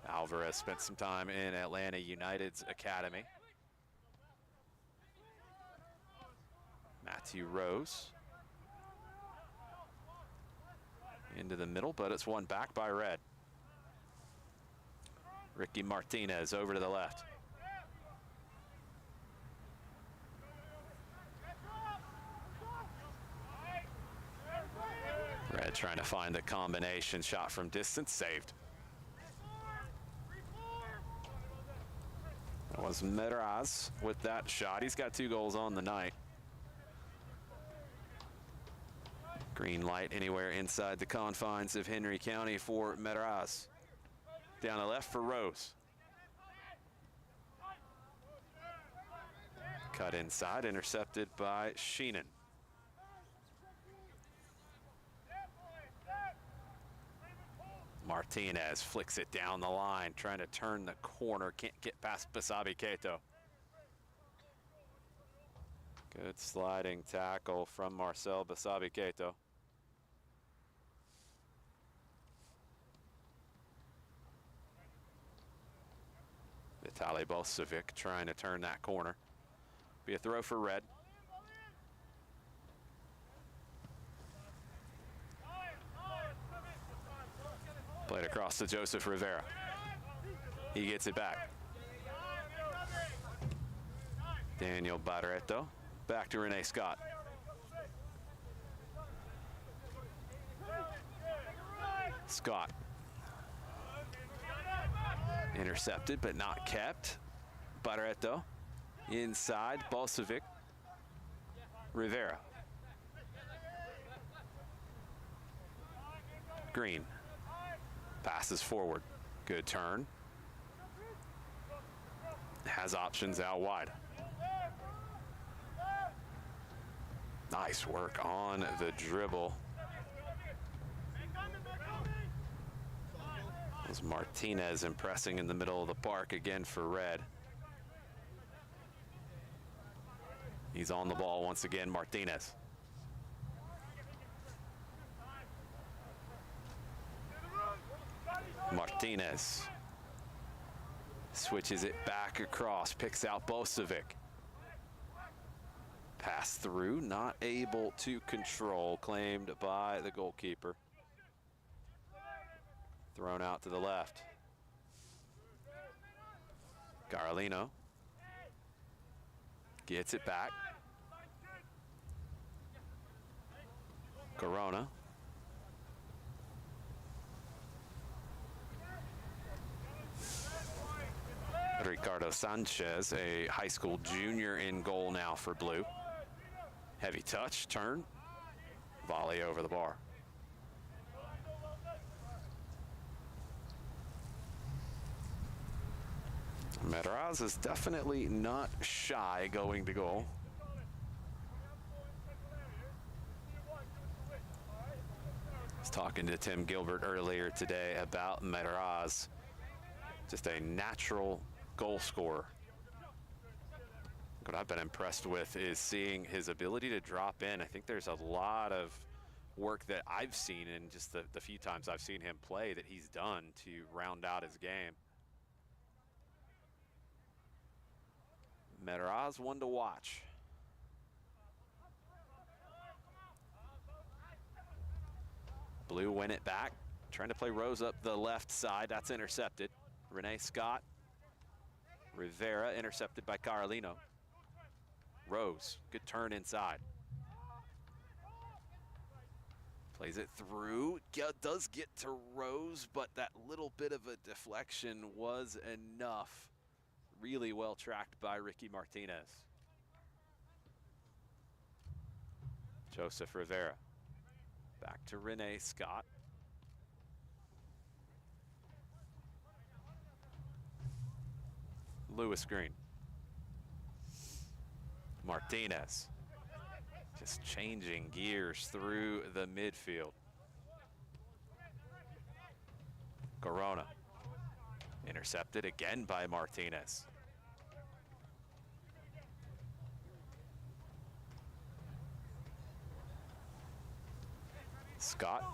Alvarez spent some time in Atlanta United's academy. Matthew Rose. Into the middle, but it's won back by Red. Ricky Martinez over to the left. Red trying to find the combination shot from distance, saved. That was Meraz with that shot. He's got 2 goals on the night. Green light anywhere inside the confines of Henry County for Meraz. Down the left for Rose. Cut inside, intercepted by Sheenan. Martinez flicks it down the line, trying to turn the corner, can't get past Basabi Keto. Good sliding tackle from Marcel Basabi Keto. Vitali Bolsevic trying to turn that corner. Be a throw for Red. Played across to Joseph Rivera. He gets it back. Daniel Barreto. Back to Renee Scott. Scott. Intercepted, but not kept. Barreto. Inside, Bolsevic. Rivera. Green. Passes forward. Good turn. Has options out wide. Nice work on the dribble. It was Martinez impressing in the middle of the park again for Red. He's on the ball once again, Martinez. Martinez switches it back across, picks out Bolsevic. Pass through, not able to control, claimed by the goalkeeper. Thrown out to the left. Carolino gets it back. Corona. Ricardo Sanchez, a high school junior, in goal now for Blue. Heavy touch, turn, volley over the bar. Meraz is definitely not shy going to goal. I was talking to Tim Gilbert earlier today about Meraz. Just a natural goal scorer. What I've been impressed with is seeing his ability to drop in. I think there's a lot of work that I've seen in just the few times I've seen him play that he's done to round out his game. Meraz, one to watch. Blue win it back. Trying to play Rose up the left side. That's intercepted. Renee Scott. Rivera intercepted by Carolino. Rose, good turn inside. Plays it through, does get to Rose, but that little bit of a deflection was enough. Really well tracked by Ricky Martinez. Joseph Rivera. Back to Renee Scott. Lewis Green. Martinez. Just changing gears through the midfield. Corona. Intercepted again by Martinez. Scott.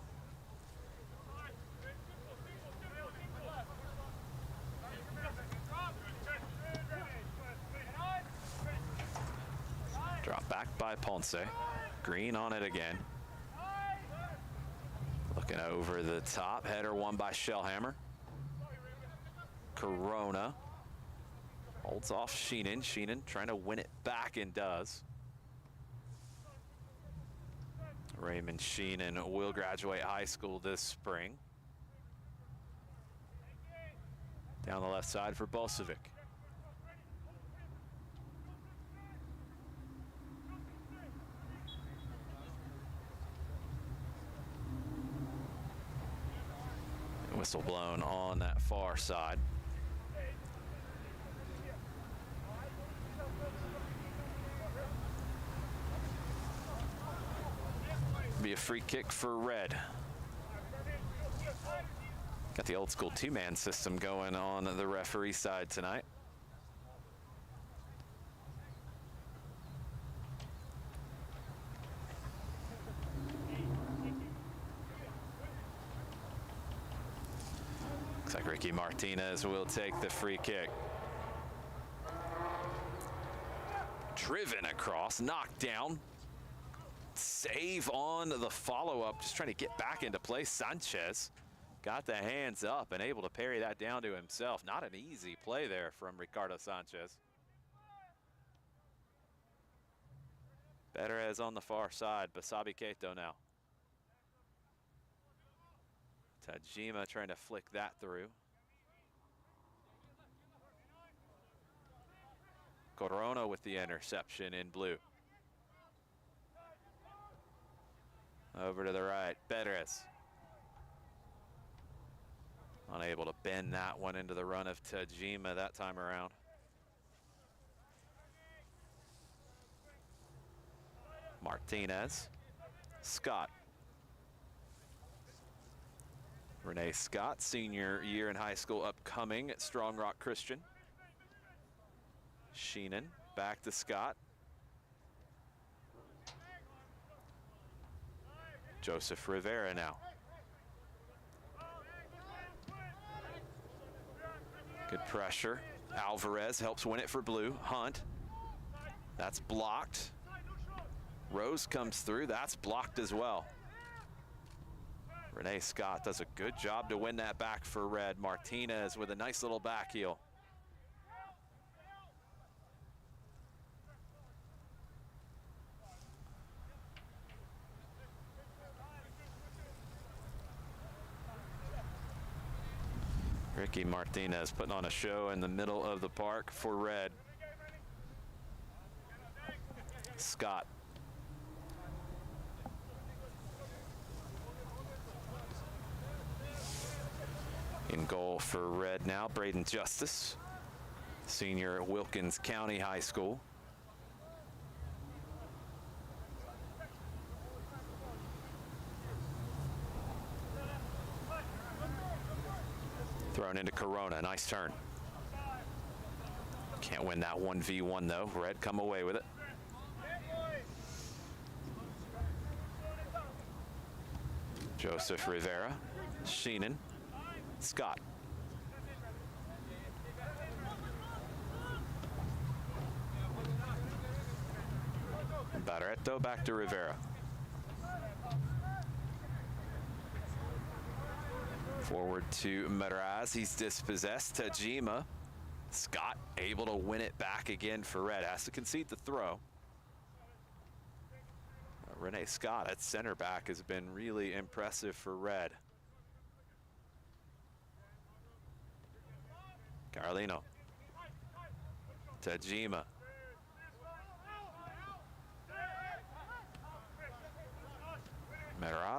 Drop back by Ponce. Green on it again. Looking over the top. Header won by Shellhammer. Corona. Holds off Sheenan. Sheenan trying to win it back and does. Raymond Sheenan will graduate high school this spring. Down the left side for Bolsevic. Whistle blown on that far side. Be a free kick for Red. Got the old school two-man system going on the referee side tonight. Looks like Ricky Martinez will take the free kick. Driven across, knocked down. Save on the follow-up, just trying to get back into play. Sanchez got the hands up and able to parry that down to himself. Not an easy play there from Ricardo Sanchez. Better as on the far side, Basabi Keito now. Tajima trying to flick that through. Corona with the interception in blue. Over to the right, Perez. Unable to bend that one into the run of Tajima that time around. Martinez, Scott. Renee Scott, senior year in high school upcoming at Strong Rock Christian. Sheenan, back to Scott. Joseph Rivera now. Good pressure. Alvarez helps win it for blue. Hunt. That's blocked. Rose comes through. That's blocked as well. Renee Scott does a good job to win that back for red. Martinez with a nice little back heel. Ricky Martinez putting on a show in the middle of the park for red. Scott. In goal for red now, Braden Justice, senior at Wilkins County High School. Thrown into Corona, nice turn. Can't win that 1v1 though. Red come away with it. Joseph Rivera, Sheenan, Scott. Barreto back to Rivera. Forward to Meraz, he's dispossessed. Tajima. Scott able to win it back again for red. Has to concede the throw. Renee Scott at center back has been really impressive for red. Carlino. Tajima.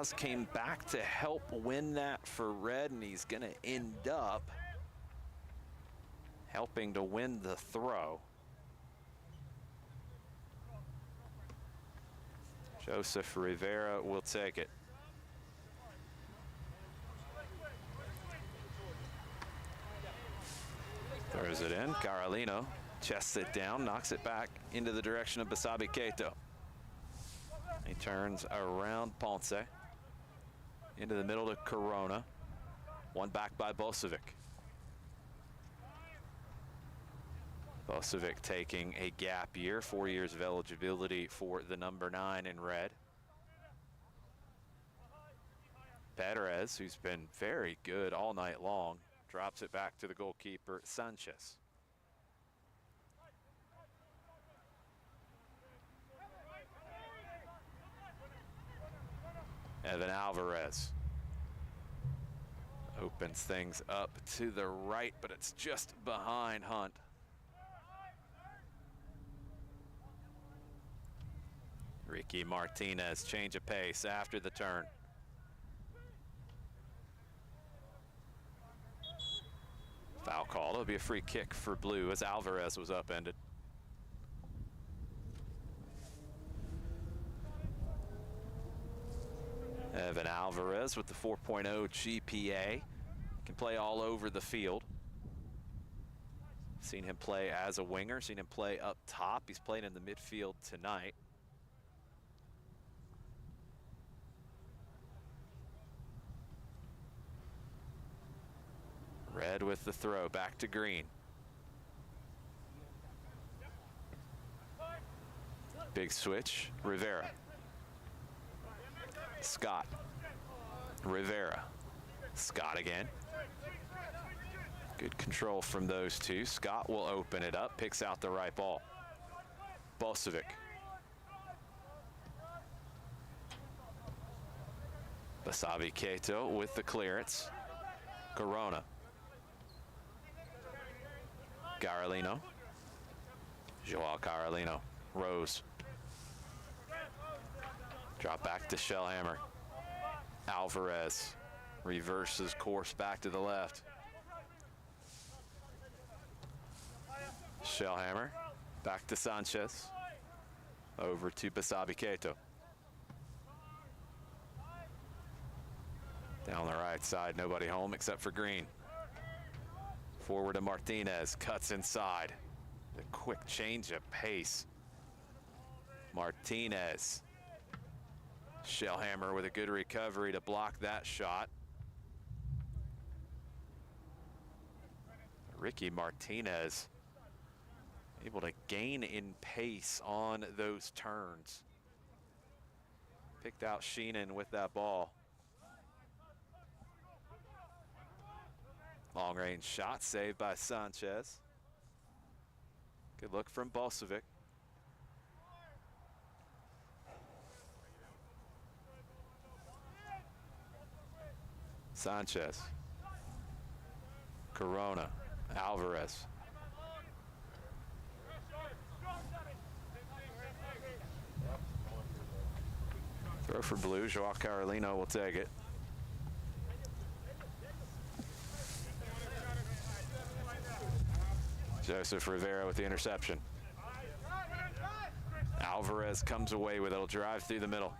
Haas came back to help win that for Red, and he's going to end up helping to win the throw. Joseph Rivera will take it. Throws it in. Carolino chests it down, knocks it back into the direction of Basabe Keito. He turns around Ponce into the middle to Corona. One back by Bosovic. Bosovic taking a gap year, 4 years of eligibility for the number 9 in red. Perez, who's been very good all night long, drops it back to the goalkeeper, Sanchez. Evan Alvarez opens things up to the right, but it's just behind Hunt. Ricky Martinez, change of pace after the turn. Foul call. It'll be a free kick for Blue as Alvarez was upended. Evan Alvarez with the 4.0 GPA. Can play all over the field. Seen him play as a winger, seen him play up top. He's playing in the midfield tonight. Red with the throw, back to Green. Big switch, Rivera. Scott, Rivera, Scott again. Good control from those two. Scott will open it up, picks out the right ball. Bosovic. Basabe Keito with the clearance. Corona. Carolino. Joao Carolino. Rose. Drop back to Shellhammer. Alvarez reverses course back to the left. Shellhammer back to Sanchez. Over to Basabe Keito. Down the right side, nobody home except for Green. Forward to Martinez, cuts inside. The quick change of pace. Martinez. Shellhammer with a good recovery to block that shot. Ricky Martinez able to gain in pace on those turns. Picked out Sheenan with that ball. Long range shot saved by Sanchez. Good look from Bosovic. Sanchez. Corona. Alvarez. Throw for Blue. Joao Carolino will take it. Joseph Rivera with the interception. Alvarez comes away with it. It'll drive through the middle.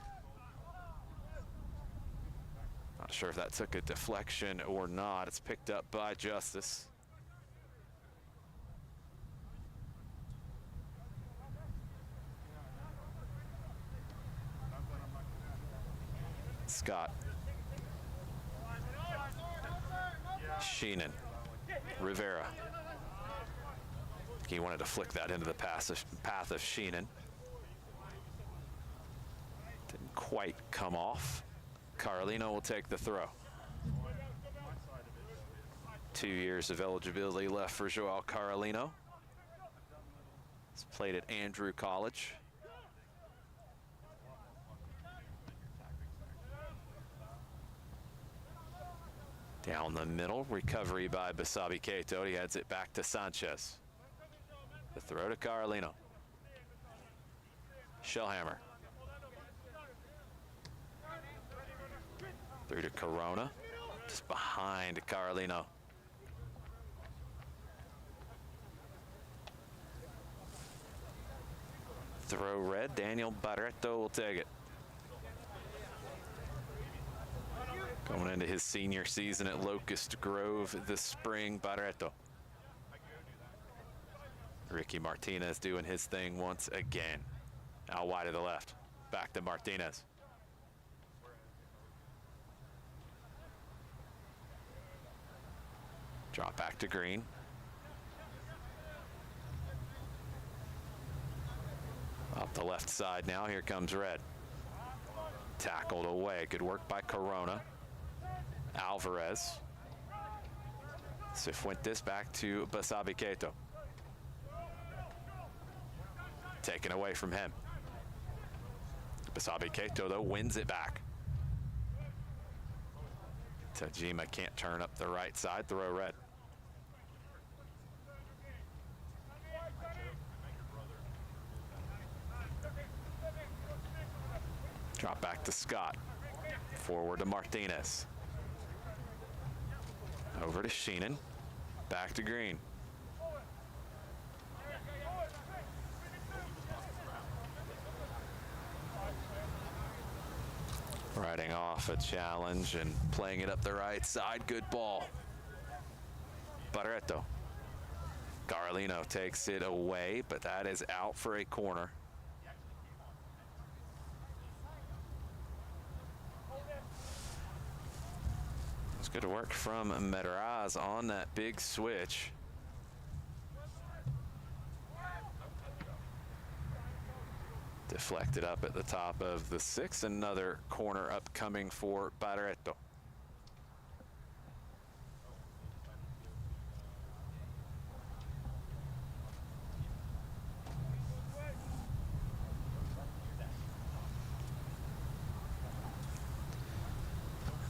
Not sure if that took a deflection or not. It's picked up by Justice. Scott. Sheenan. Rivera. He wanted to flick that into the path of Sheenan. Didn't quite come off. Carolino will take the throw. 2 years of eligibility left for Joao Carolino. He's played at Andrew College. Down the middle, recovery by Basabe Keito. He heads it back to Sanchez. The throw to Carolino. Shellhammer. Through to Corona, just behind Carlino. Throw red, Daniel Barreto will take it. Going into his senior season at Locust Grove this spring, Barreto. Ricky Martinez doing his thing once again. Out wide to the left, back to Martinez. Drop back to Green. Up the left side now, here comes Red. Tackled away, good work by Corona. Alvarez. Cifuentes back to Basabe Keito. Taken away from him. Basabe Keito, though, wins it back. Tajima can't turn up the right side, throw red. Drop back to Scott. Forward to Martinez. Over to Sheenan. Back to Green. Riding off a challenge and playing it up the right side. Good ball. Barreto. Carlino takes it away, but that is out for a corner. It's good work from Medeiros on that big switch. Deflected up at the top of the 6. Another corner upcoming for Barreto.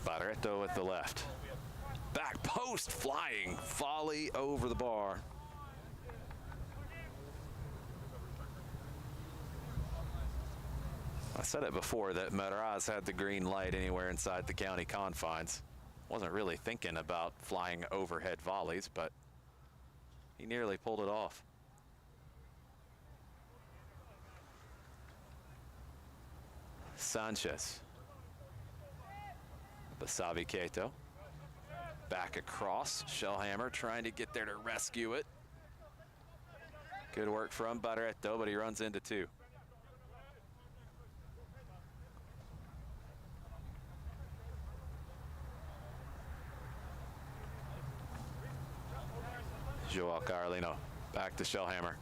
Barreto at the left. Back post flying volley over the bar. I said it before that Medeiros had the green light anywhere inside the county confines. Wasn't really thinking about flying overhead volleys, but he nearly pulled it off. Sanchez. Basabe Keito. Back across. Shellhammer trying to get there to rescue it. Good work from Barreto, but he runs into 2. Joao Carlino back to Shellhammer.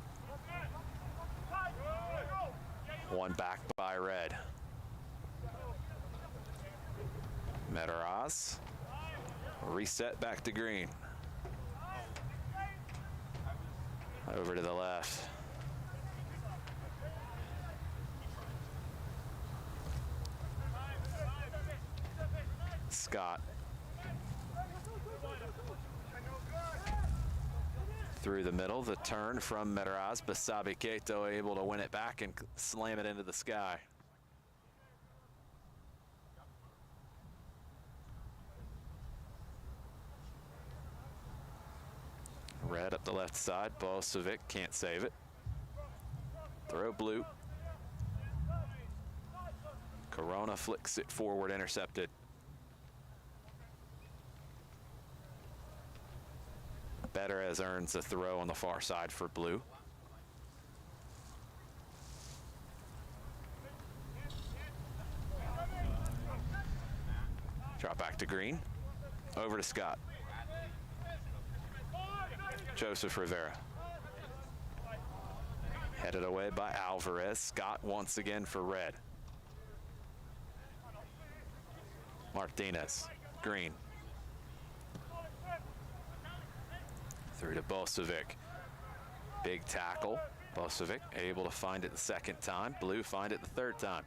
One back by Red. Medeiros. Reset back to Green. Over to the left. Scott. Through the middle, the turn from Medeiros. Basabe Keito able to win it back and slam it into the sky. Red up the left side. Bosovic can't save it. Throw blue. Corona flicks it forward, intercepted. Medeiros earns a throw on the far side for blue. Drop back to Green. Over to Scott. Joseph Rivera. Headed away by Alvarez. Scott once again for Red. Martinez. Green. Through to Bosovic. Big tackle. Bosovic able to find it the second time. Blue find it the third time.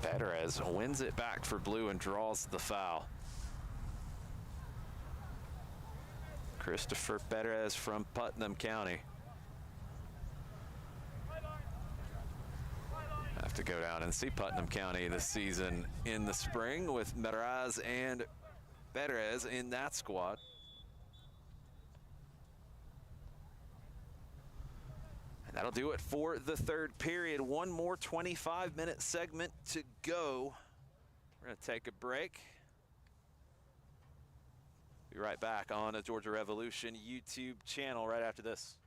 Perez wins it back for blue and draws the foul. Christopher Perez from Putnam County. Have to go down and see Putnam County this season in the spring with Meraz and Perez in that squad. And that'll do it for the third period. One more 25-minute segment to go. We're going to take a break. Be right back on the Georgia Revolution YouTube channel right after this.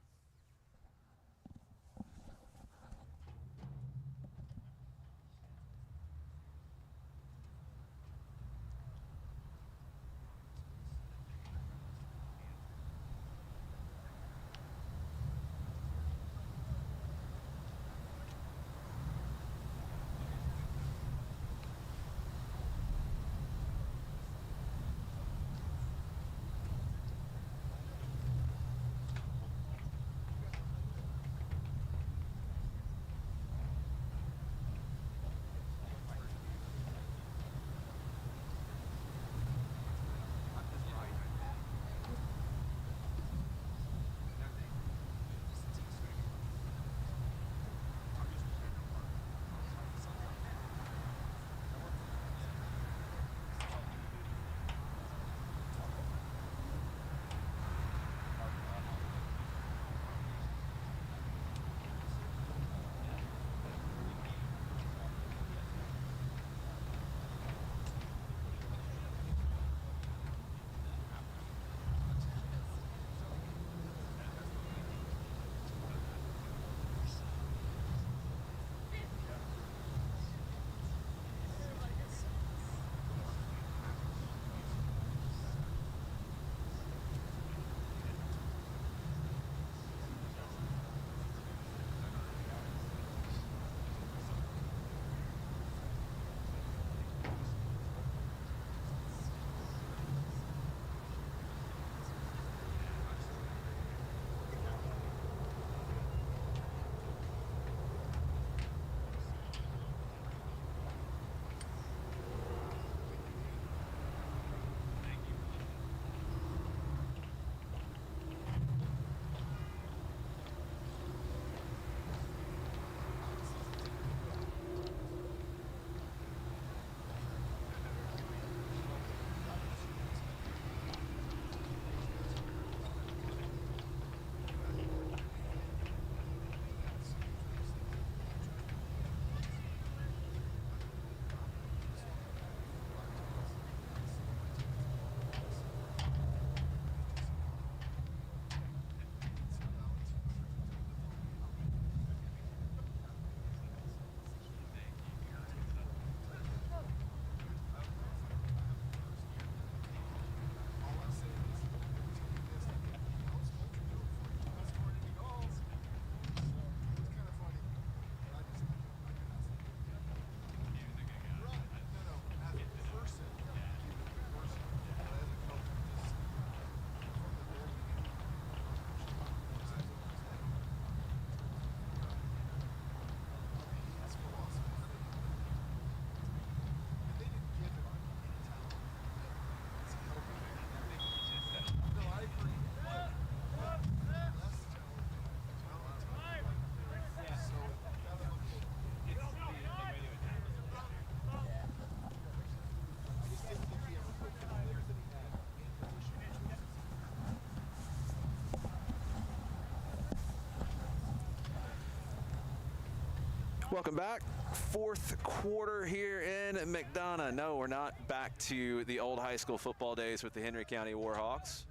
Welcome back. Fourth quarter here in McDonough. No, we're not back to the old high school football days with the Henry County Warhawks.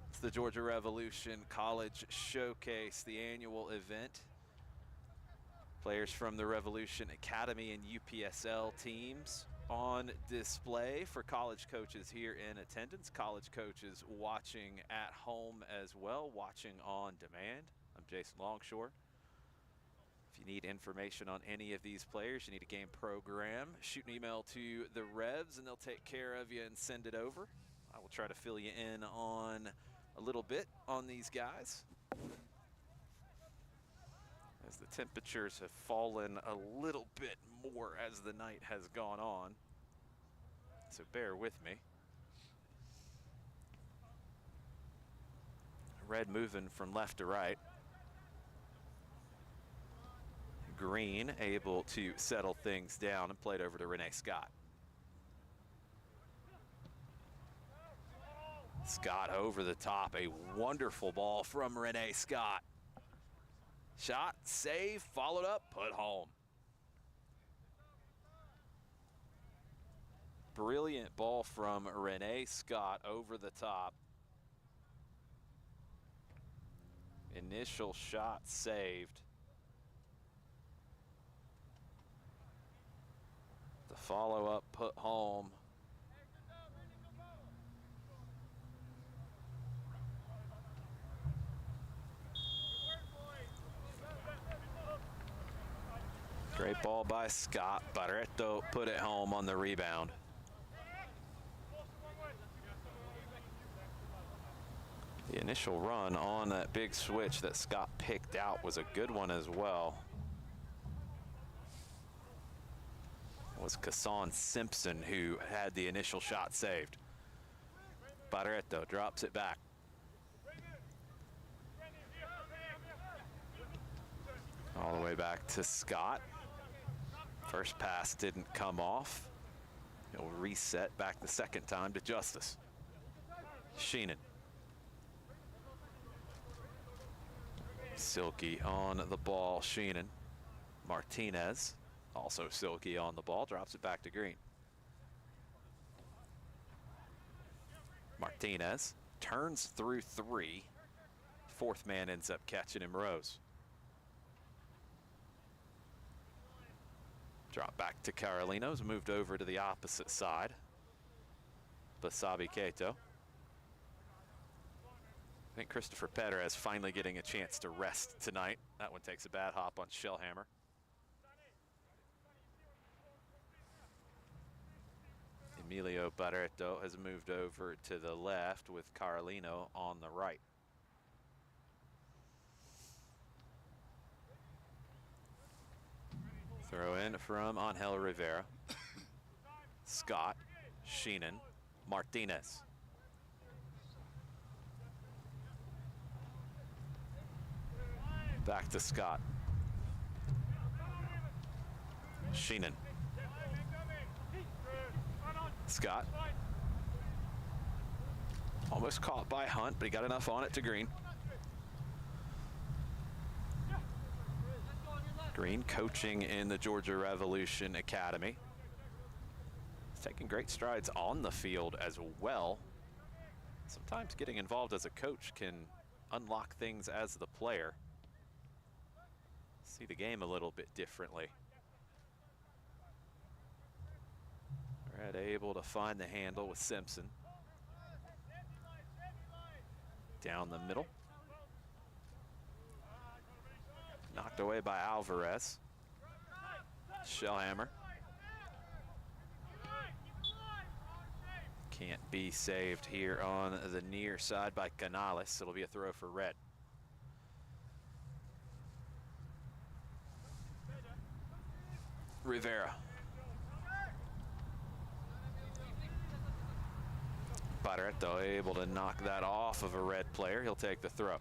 It's the Georgia Revolution College Showcase, the annual event. Players from the Revolution Academy and UPSL teams on display for college coaches here in attendance. College coaches watching at home as well, watching on demand. I'm Jason Longshore. If you need information on any of these players, you need a game program, shoot an email to the Revs and they'll take care of you and send it over. I will try to fill you in on a little bit on these guys, as the temperatures have fallen a little bit more as the night has gone on. So bear with me. Red moving from left to right. Green able to settle things down and played over to Renee Scott. Scott over the top, a wonderful ball from Renee Scott. Shot, save, followed up, put home. Brilliant ball from Renee Scott over the top. Initial shot saved. The follow-up put home. Great ball by Scott. Barreto put it home on the rebound. The initial run on that big switch that Scott picked out was a good one as well. It was Kassan Simpson who had the initial shot saved. Barreto drops it back. All the way back to Scott. First pass didn't come off. He'll reset back the second time to Justice. Sheenan. Silky on the ball, Sheenan. Martinez, also Silky on the ball, drops it back to Green. Martinez turns through three. Fourth man ends up catching him, Rose. Drop back to Carolino's, moved over to the opposite side. Basabi Keito. I think Christopher Perez finally getting a chance to rest tonight. That one takes a bad hop on Shellhammer. Emilio Barreto has moved over to the left with Carolino on the right. Throw in from Angel Rivera. Scott, Sheenan, Martinez. Back to Scott. Sheenan. Scott. Almost caught by Hunt, but he got enough on it to Green. Green coaching in the Georgia Revolution Academy. He's taking great strides on the field as well. Sometimes getting involved as a coach can unlock things as the player. See the game a little bit differently. Red able to find the handle with Simpson. Down the middle. Knocked away by Alvarez. Shellhammer. Can't be saved here on the near side by Canales. It'll be a throw for Red. Rivera. Barreto able to knock that off of a Red player. He'll take the throw.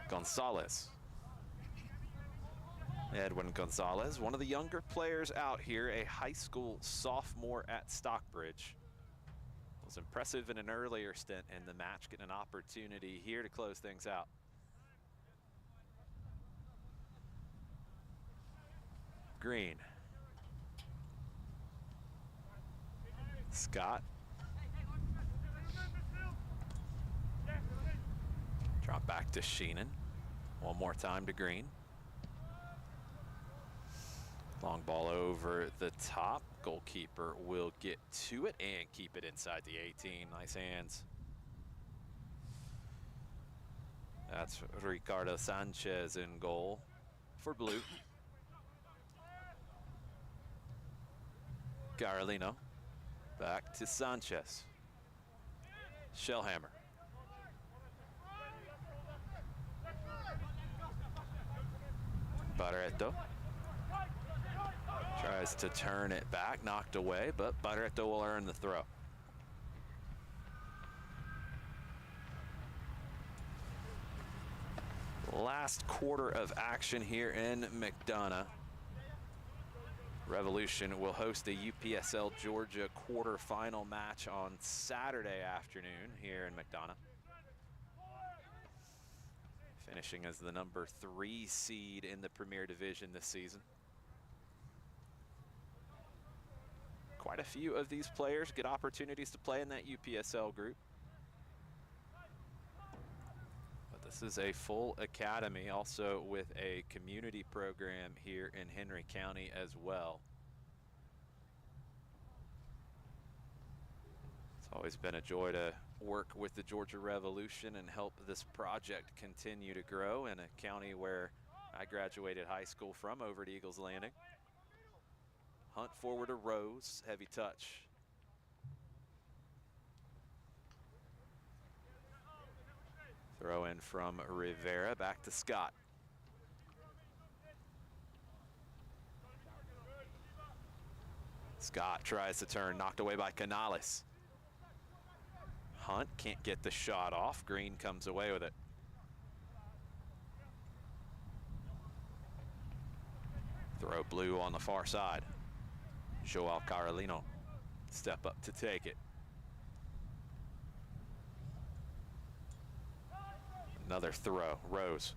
Gonzalez. Edwin Gonzalez, one of the younger players out here, a high school sophomore at Stockbridge. Was impressive in an earlier stint in the match, getting an opportunity here to close things out. Green. Scott. Drop back to Sheenan. One more time to Green. Long ball over the top. Goalkeeper will get to it and keep it inside the 18. Nice hands. That's Ricardo Sanchez in goal for Blue. Carolino. Back to Sanchez. Shellhammer. Barreto. Tries to turn it back, knocked away, but Barreto will earn the throw. Last quarter of action here in McDonough. Revolution will host the UPSL Georgia quarterfinal match on Saturday afternoon here in McDonough. Finishing as the number 3 seed in the Premier Division this season. Quite a few of these players get opportunities to play in that UPSL group. But this is a full academy, also with a community program here in Henry County as well. It's always been a joy to work with the Georgia Revolution and help this project continue to grow in a county where I graduated high school from, over at Eagles Landing. Hunt forward to Rose, heavy touch. Throw in from Rivera, back to Scott. Scott tries to turn, knocked away by Canales. Hunt can't get the shot off. Green comes away with it. Throw Blue on the far side. Joel Carolino, step up to take it. Another throw, Rose.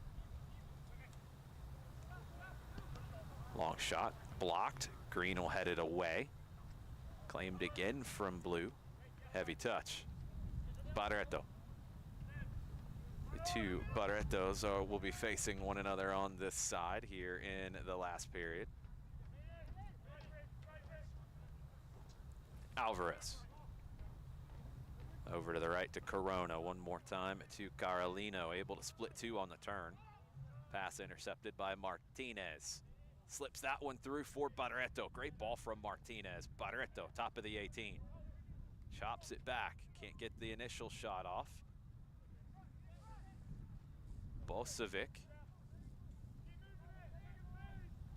Long shot, blocked. Green will head it away. Claimed again from Blue. Heavy touch. Barreto. The two Barretos will be facing one another on this side here in the last period. Alvarez. Over to the right to Corona. One more time to Carolino. Able to split two on the turn. Pass intercepted by Martinez. Slips that one through for Barreto. Great ball from Martinez. Barreto, top of the 18. Chops it back. Can't get the initial shot off. Bosovic.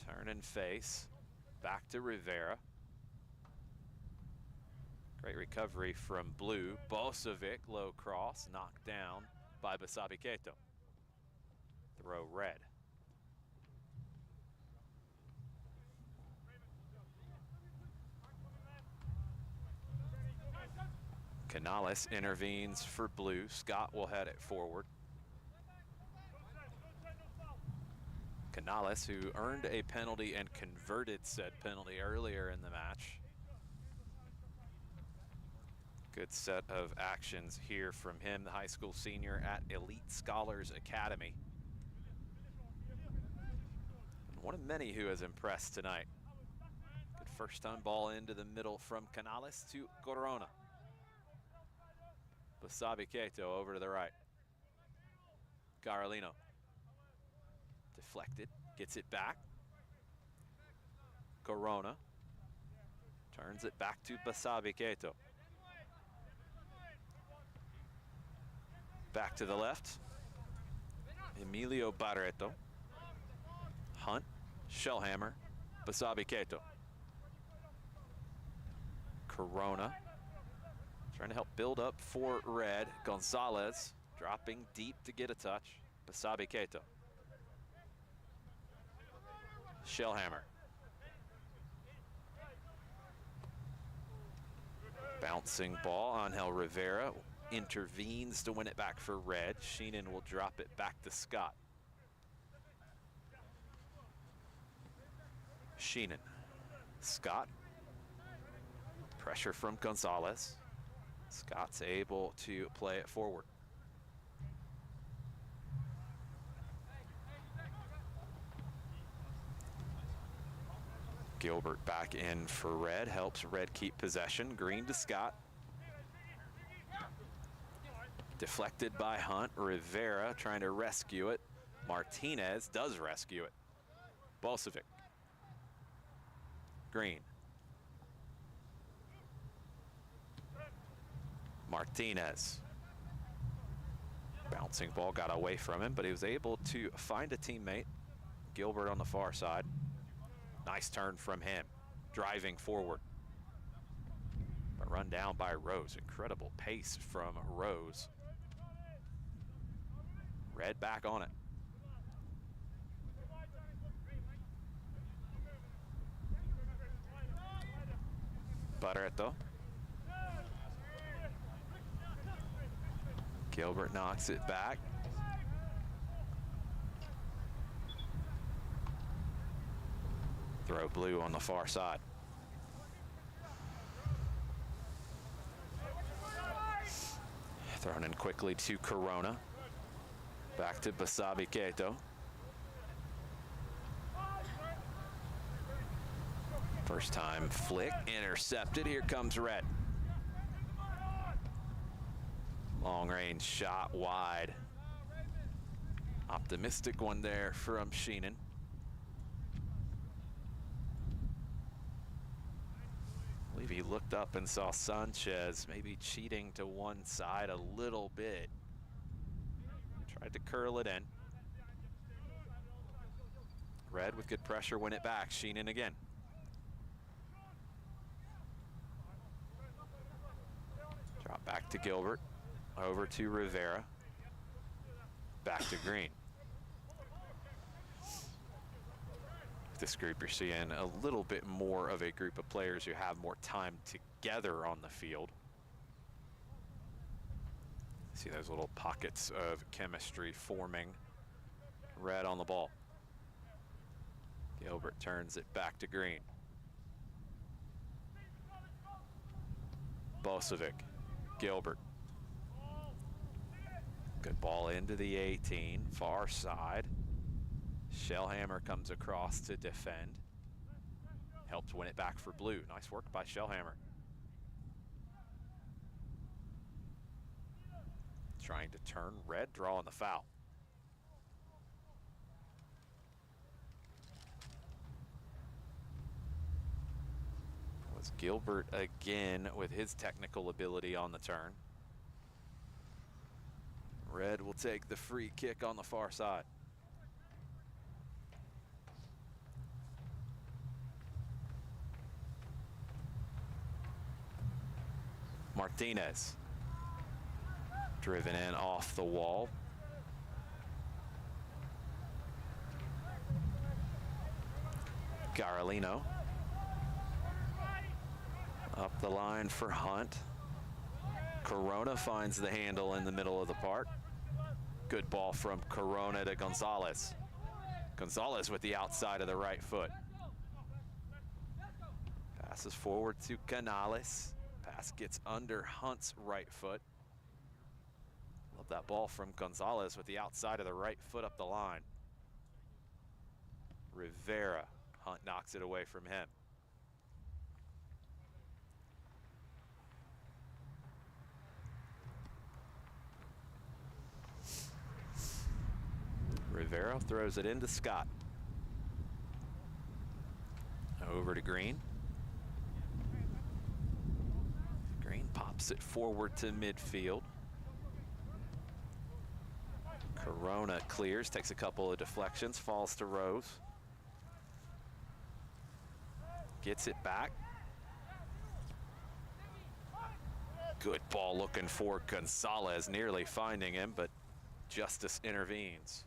Turn and face. Back to Rivera. Great recovery from Blue. Bosovic, low cross, knocked down by Basabi Keto. Throw red. Canales intervenes for Blue. Scott will head it forward. Canales, who earned a penalty and converted said penalty earlier in the match. Good set of actions here from him, the high school senior at Elite Scholars Academy. And one of many who has impressed tonight. Good first time ball into the middle from Canales to Corona. Basabi Keto over to the right. Carolino. Deflected, gets it back. Corona. Turns it back to Basabi Keto. Back to the left. Emilio Barreto. Hunt, Shellhammer, Basabi Keto. Corona. Trying to help build up for red. Gonzalez dropping deep to get a touch. Basabi Keto. Shellhammer. Bouncing ball. Angel Rivera intervenes to win it back for red. Sheenan will drop it back to Scott. Sheenan. Scott. Pressure from Gonzalez. Scott's able to play it forward. Gilbert back in for red, helps red keep possession. Green to Scott. Deflected by Hunt. Rivera trying to rescue it. Martinez does rescue it. Bosovic. Green. Martinez. Bouncing ball got away from him, but he was able to find a teammate. Gilbert on the far side. Nice turn from him. Driving forward. But run down by Rose. Incredible pace from Rose. Red back on it. Barreto. Gilbert knocks it back. Throw Blue on the far side. Thrown in quickly to Corona. Back to Basabi Keto. First time flick, intercepted. Here comes Red. Long range shot wide. Optimistic one there from Sheenan. I believe he looked up and saw Sanchez maybe cheating to one side a little bit. Tried to curl it in. Red with good pressure, win it back. Sheenan again. Drop back to Gilbert. Over to Rivera. Back to Green. This group, you're seeing a little bit more of a group of players who have more time together on the field. See those little pockets of chemistry forming. Red on the ball. Gilbert turns it back to Green. Bosovic. Gilbert. Good ball into the 18, far side. Shellhammer comes across to defend. Helps win it back for Blue. Nice work by Shellhammer. Trying to turn Red, drawing the foul. Was Gilbert again with his technical ability on the turn. Red will take the free kick on the far side. Martinez. Driven in off the wall. Garalino. Up the line for Hunt. Corona finds the handle in the middle of the park. Good ball from Corona to Gonzalez. Gonzalez with the outside of the right foot. Passes forward to Canales. Pass gets under Hunt's right foot. Love that ball from Gonzalez with the outside of the right foot up the line. Rivera. Hunt knocks it away from him. Rivera throws it into Scott. Over to Green. Green pops it forward to midfield. Corona clears, takes a couple of deflections, falls to Rose. Gets it back. Good ball looking for Gonzalez, nearly finding him, but Justice intervenes.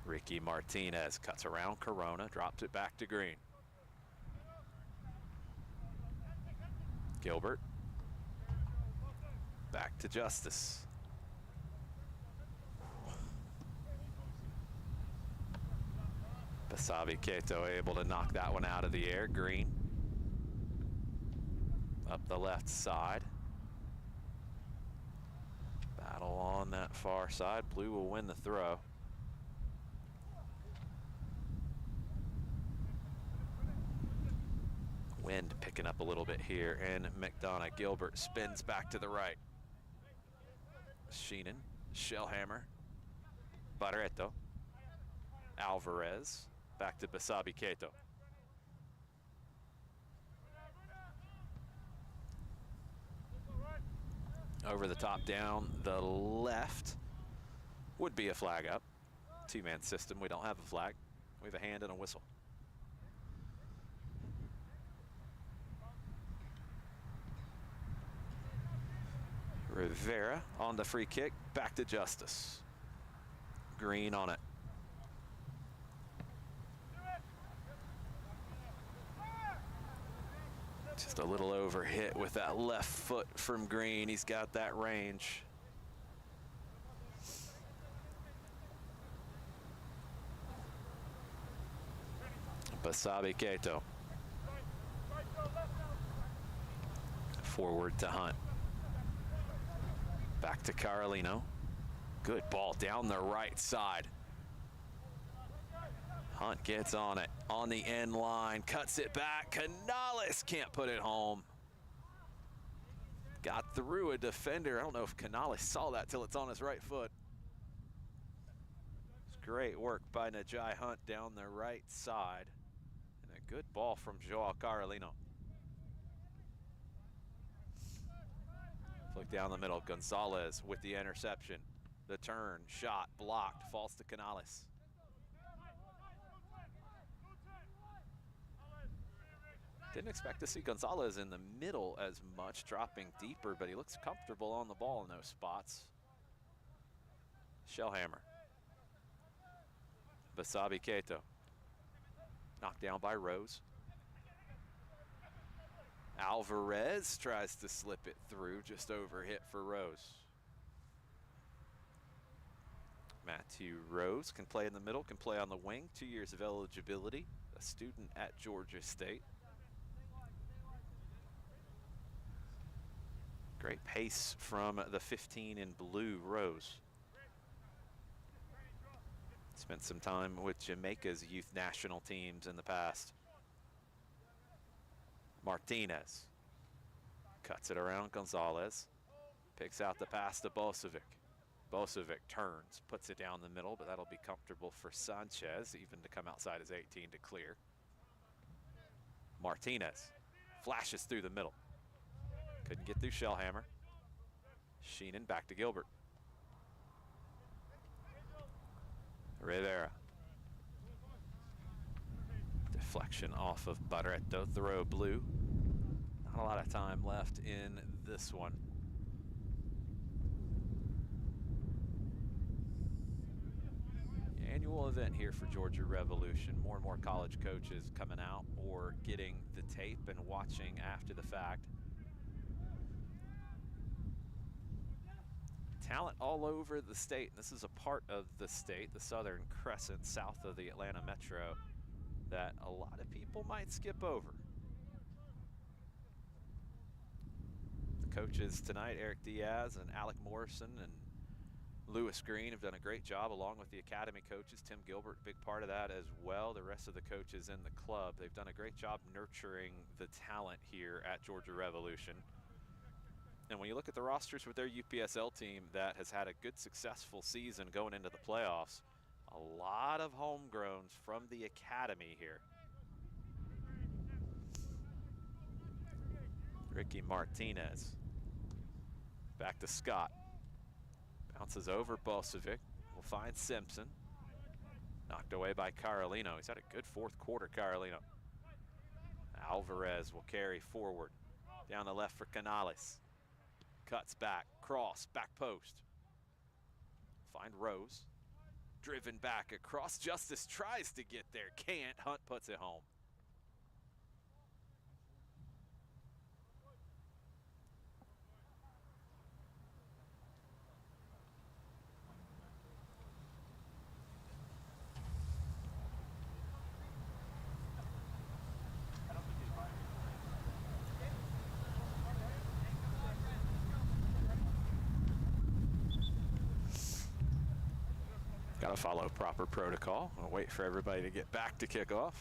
Ricky Martinez cuts around Corona, drops it back to Green. Gilbert. Back to Justice. Basabi Keto able to knock that one out of the air. Green. Up the left side. Battle on that far side. Blue will win the throw. Wind picking up a little bit here, and McDonough. Gilbert spins back to the right. Sheenan, Shellhammer, Barreto, Alvarez, back to Basabi Keto. Over the top down the left would be a flag up. Two-man system, we don't have a flag. We have a hand and a whistle. Rivera on the free kick, back to Justice. Green on it. Just a little over hit with that left foot from Green. He's got that range. Basabe Keito. Forward to Hunt. Back to Carolino. Good ball down the right side. Hunt gets on it, on the end line, cuts it back. Canales can't put it home. Got through a defender. I don't know if Canales saw that till it's on his right foot. It's great work by Najai Hunt down the right side. And a good ball from Joao Carolino. Flick down the middle, Gonzalez with the interception. The turn, shot, blocked, falls to Canales. Didn't expect to see Gonzalez in the middle as much, dropping deeper, but he looks comfortable on the ball in those spots. Shellhammer. Basabe Keito. Knocked down by Rose. Alvarez tries to slip it through, just over hit for Rose. Matthew Rose can play in the middle, can play on the wing, 2 years of eligibility, a student at Georgia State. Great pace from the 15 in blue, Rose. Spent some time with Jamaica's youth national teams in the past. Martinez cuts it around Gonzalez, picks out the pass to Bosovic. Bosovic turns, puts it down the middle, but that'll be comfortable for Sanchez, even to come outside his 18 to clear. Martinez flashes through the middle. Couldn't get through Shellhammer. Sheenan back to Gilbert. Rivera. Deflection off of Barreto, throw blue. Not a lot of time left in this one. The annual event here for Georgia Revolution. More and more college coaches coming out or getting the tape and watching after the fact. Talent all over the state. This is a part of the state, the Southern Crescent, south of the Atlanta Metro, that a lot of people might skip over. The coaches tonight, Eric Diaz and Alec Morrison and Lewis Green, have done a great job, along with the academy coaches. Tim Gilbert, big part of that as well. The rest of the coaches in the club, they've done a great job nurturing the talent here at Georgia Revolution. And when you look at the rosters with their UPSL team that has had a good, successful season going into the playoffs, a lot of homegrowns from the academy here. Ricky Martinez. Back to Scott. Bounces over Bosovic. Will find Simpson. Knocked away by Carolino. He's had a good fourth quarter, Carolino. Alvarez will carry forward. Down the left for Canales. Cuts back, cross, back post. Find Rose. Driven back across. Justice tries to get there, can't. Hunt puts it home. Got to follow proper protocol. I'll wait for everybody to get back to kickoff.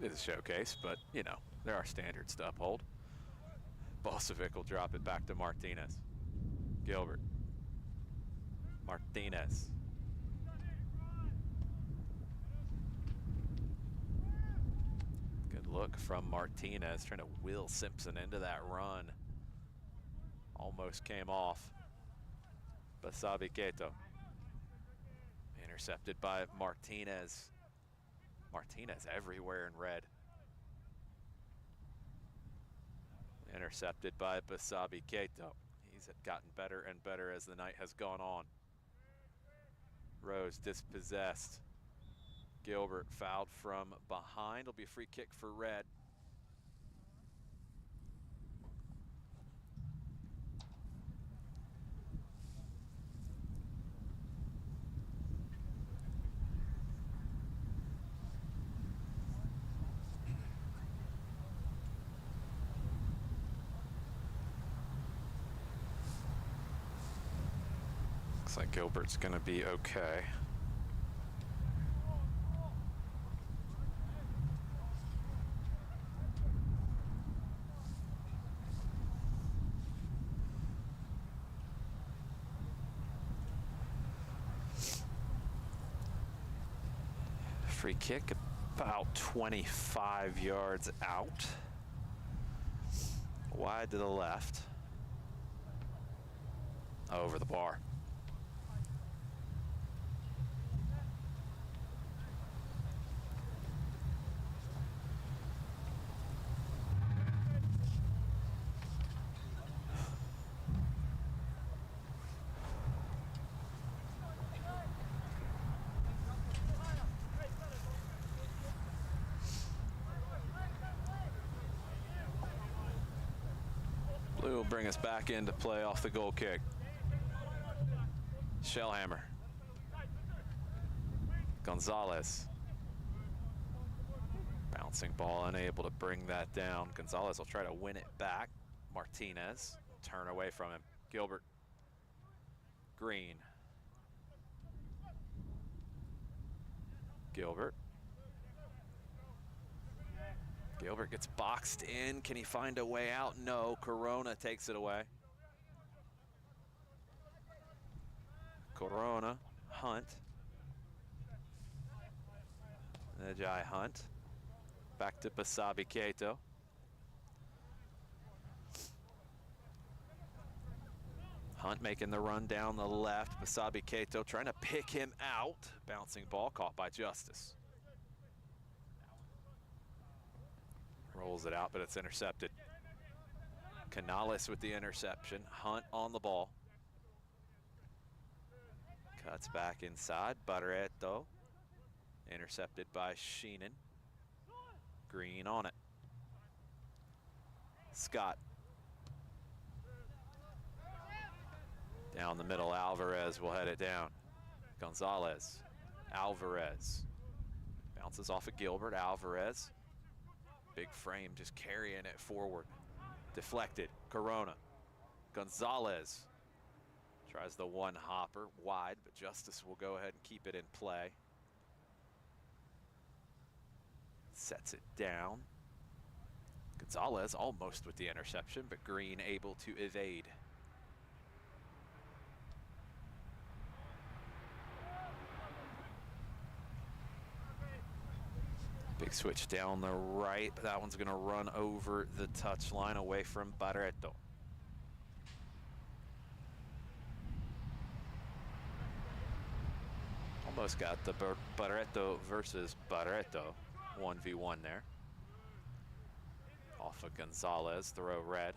It is a showcase, but, you know, there are standards to uphold. Bosovic will drop it back to Martinez. Gilbert. Martinez. Good look from Martinez, trying to will Simpson into that run. Almost came off. Basabe Keito. Intercepted by Martinez. Martinez everywhere in red. Intercepted by Basabe Keito. He's gotten better and better as the night has gone on. Rose dispossessed. Gilbert fouled from behind. It'll be a free kick for red. Looks like Gilbert's going to be okay. Free kick about 25 yards out. Wide to the left. Over the bar. Blue will bring us back into play off the goal kick. Shellhammer. Gonzalez. Bouncing ball, unable to bring that down. Gonzalez will try to win it back. Martinez, turn away from him. Gilbert. Green. Gilbert. Gilbert gets boxed in. Can he find a way out? No. Corona takes it away. Corona. Hunt. Najai Hunt. Back to Basabi Keito. Hunt making the run down the left. Basabi Keito trying to pick him out. Bouncing ball caught by Justice. Rolls it out, but it's intercepted. Canales with the interception. Hunt on the ball. Cuts back inside. Barreto. Intercepted by Sheenan. Green on it. Scott. Down the middle, Alvarez will head it down. Gonzalez. Alvarez. Bounces off of Gilbert. Alvarez. Big frame just carrying it forward. Deflected. Corona. Gonzalez tries the one hopper wide, but Justice will go ahead and keep it in play. Sets it down. Gonzalez almost with the interception, but Green able to evade. Big switch down the right, but that one's going to run over the touchline away from Barreto. Almost got the Barreto versus Barreto 1v1 there. Off of Gonzalez, throw red.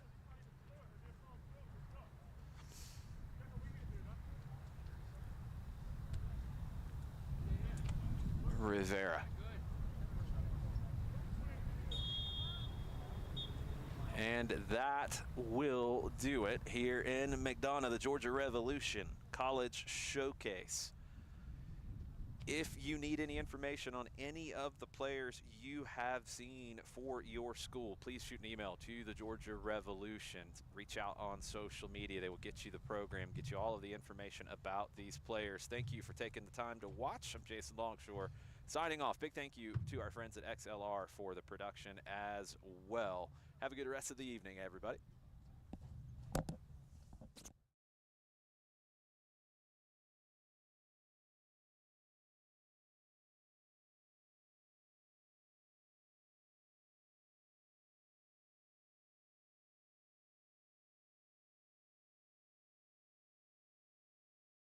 Rivera. And that will do it here in McDonough, the Georgia Revolution College Showcase. If you need any information on any of the players you have seen for your school, please shoot an email to the Georgia Revolution. Reach out on social media. They will get you the program, get you all of the information about these players. Thank you for taking the time to watch. I'm Jason Longshore signing off. Big thank you to our friends at XLR for the production as well. Have a good rest of the evening, everybody.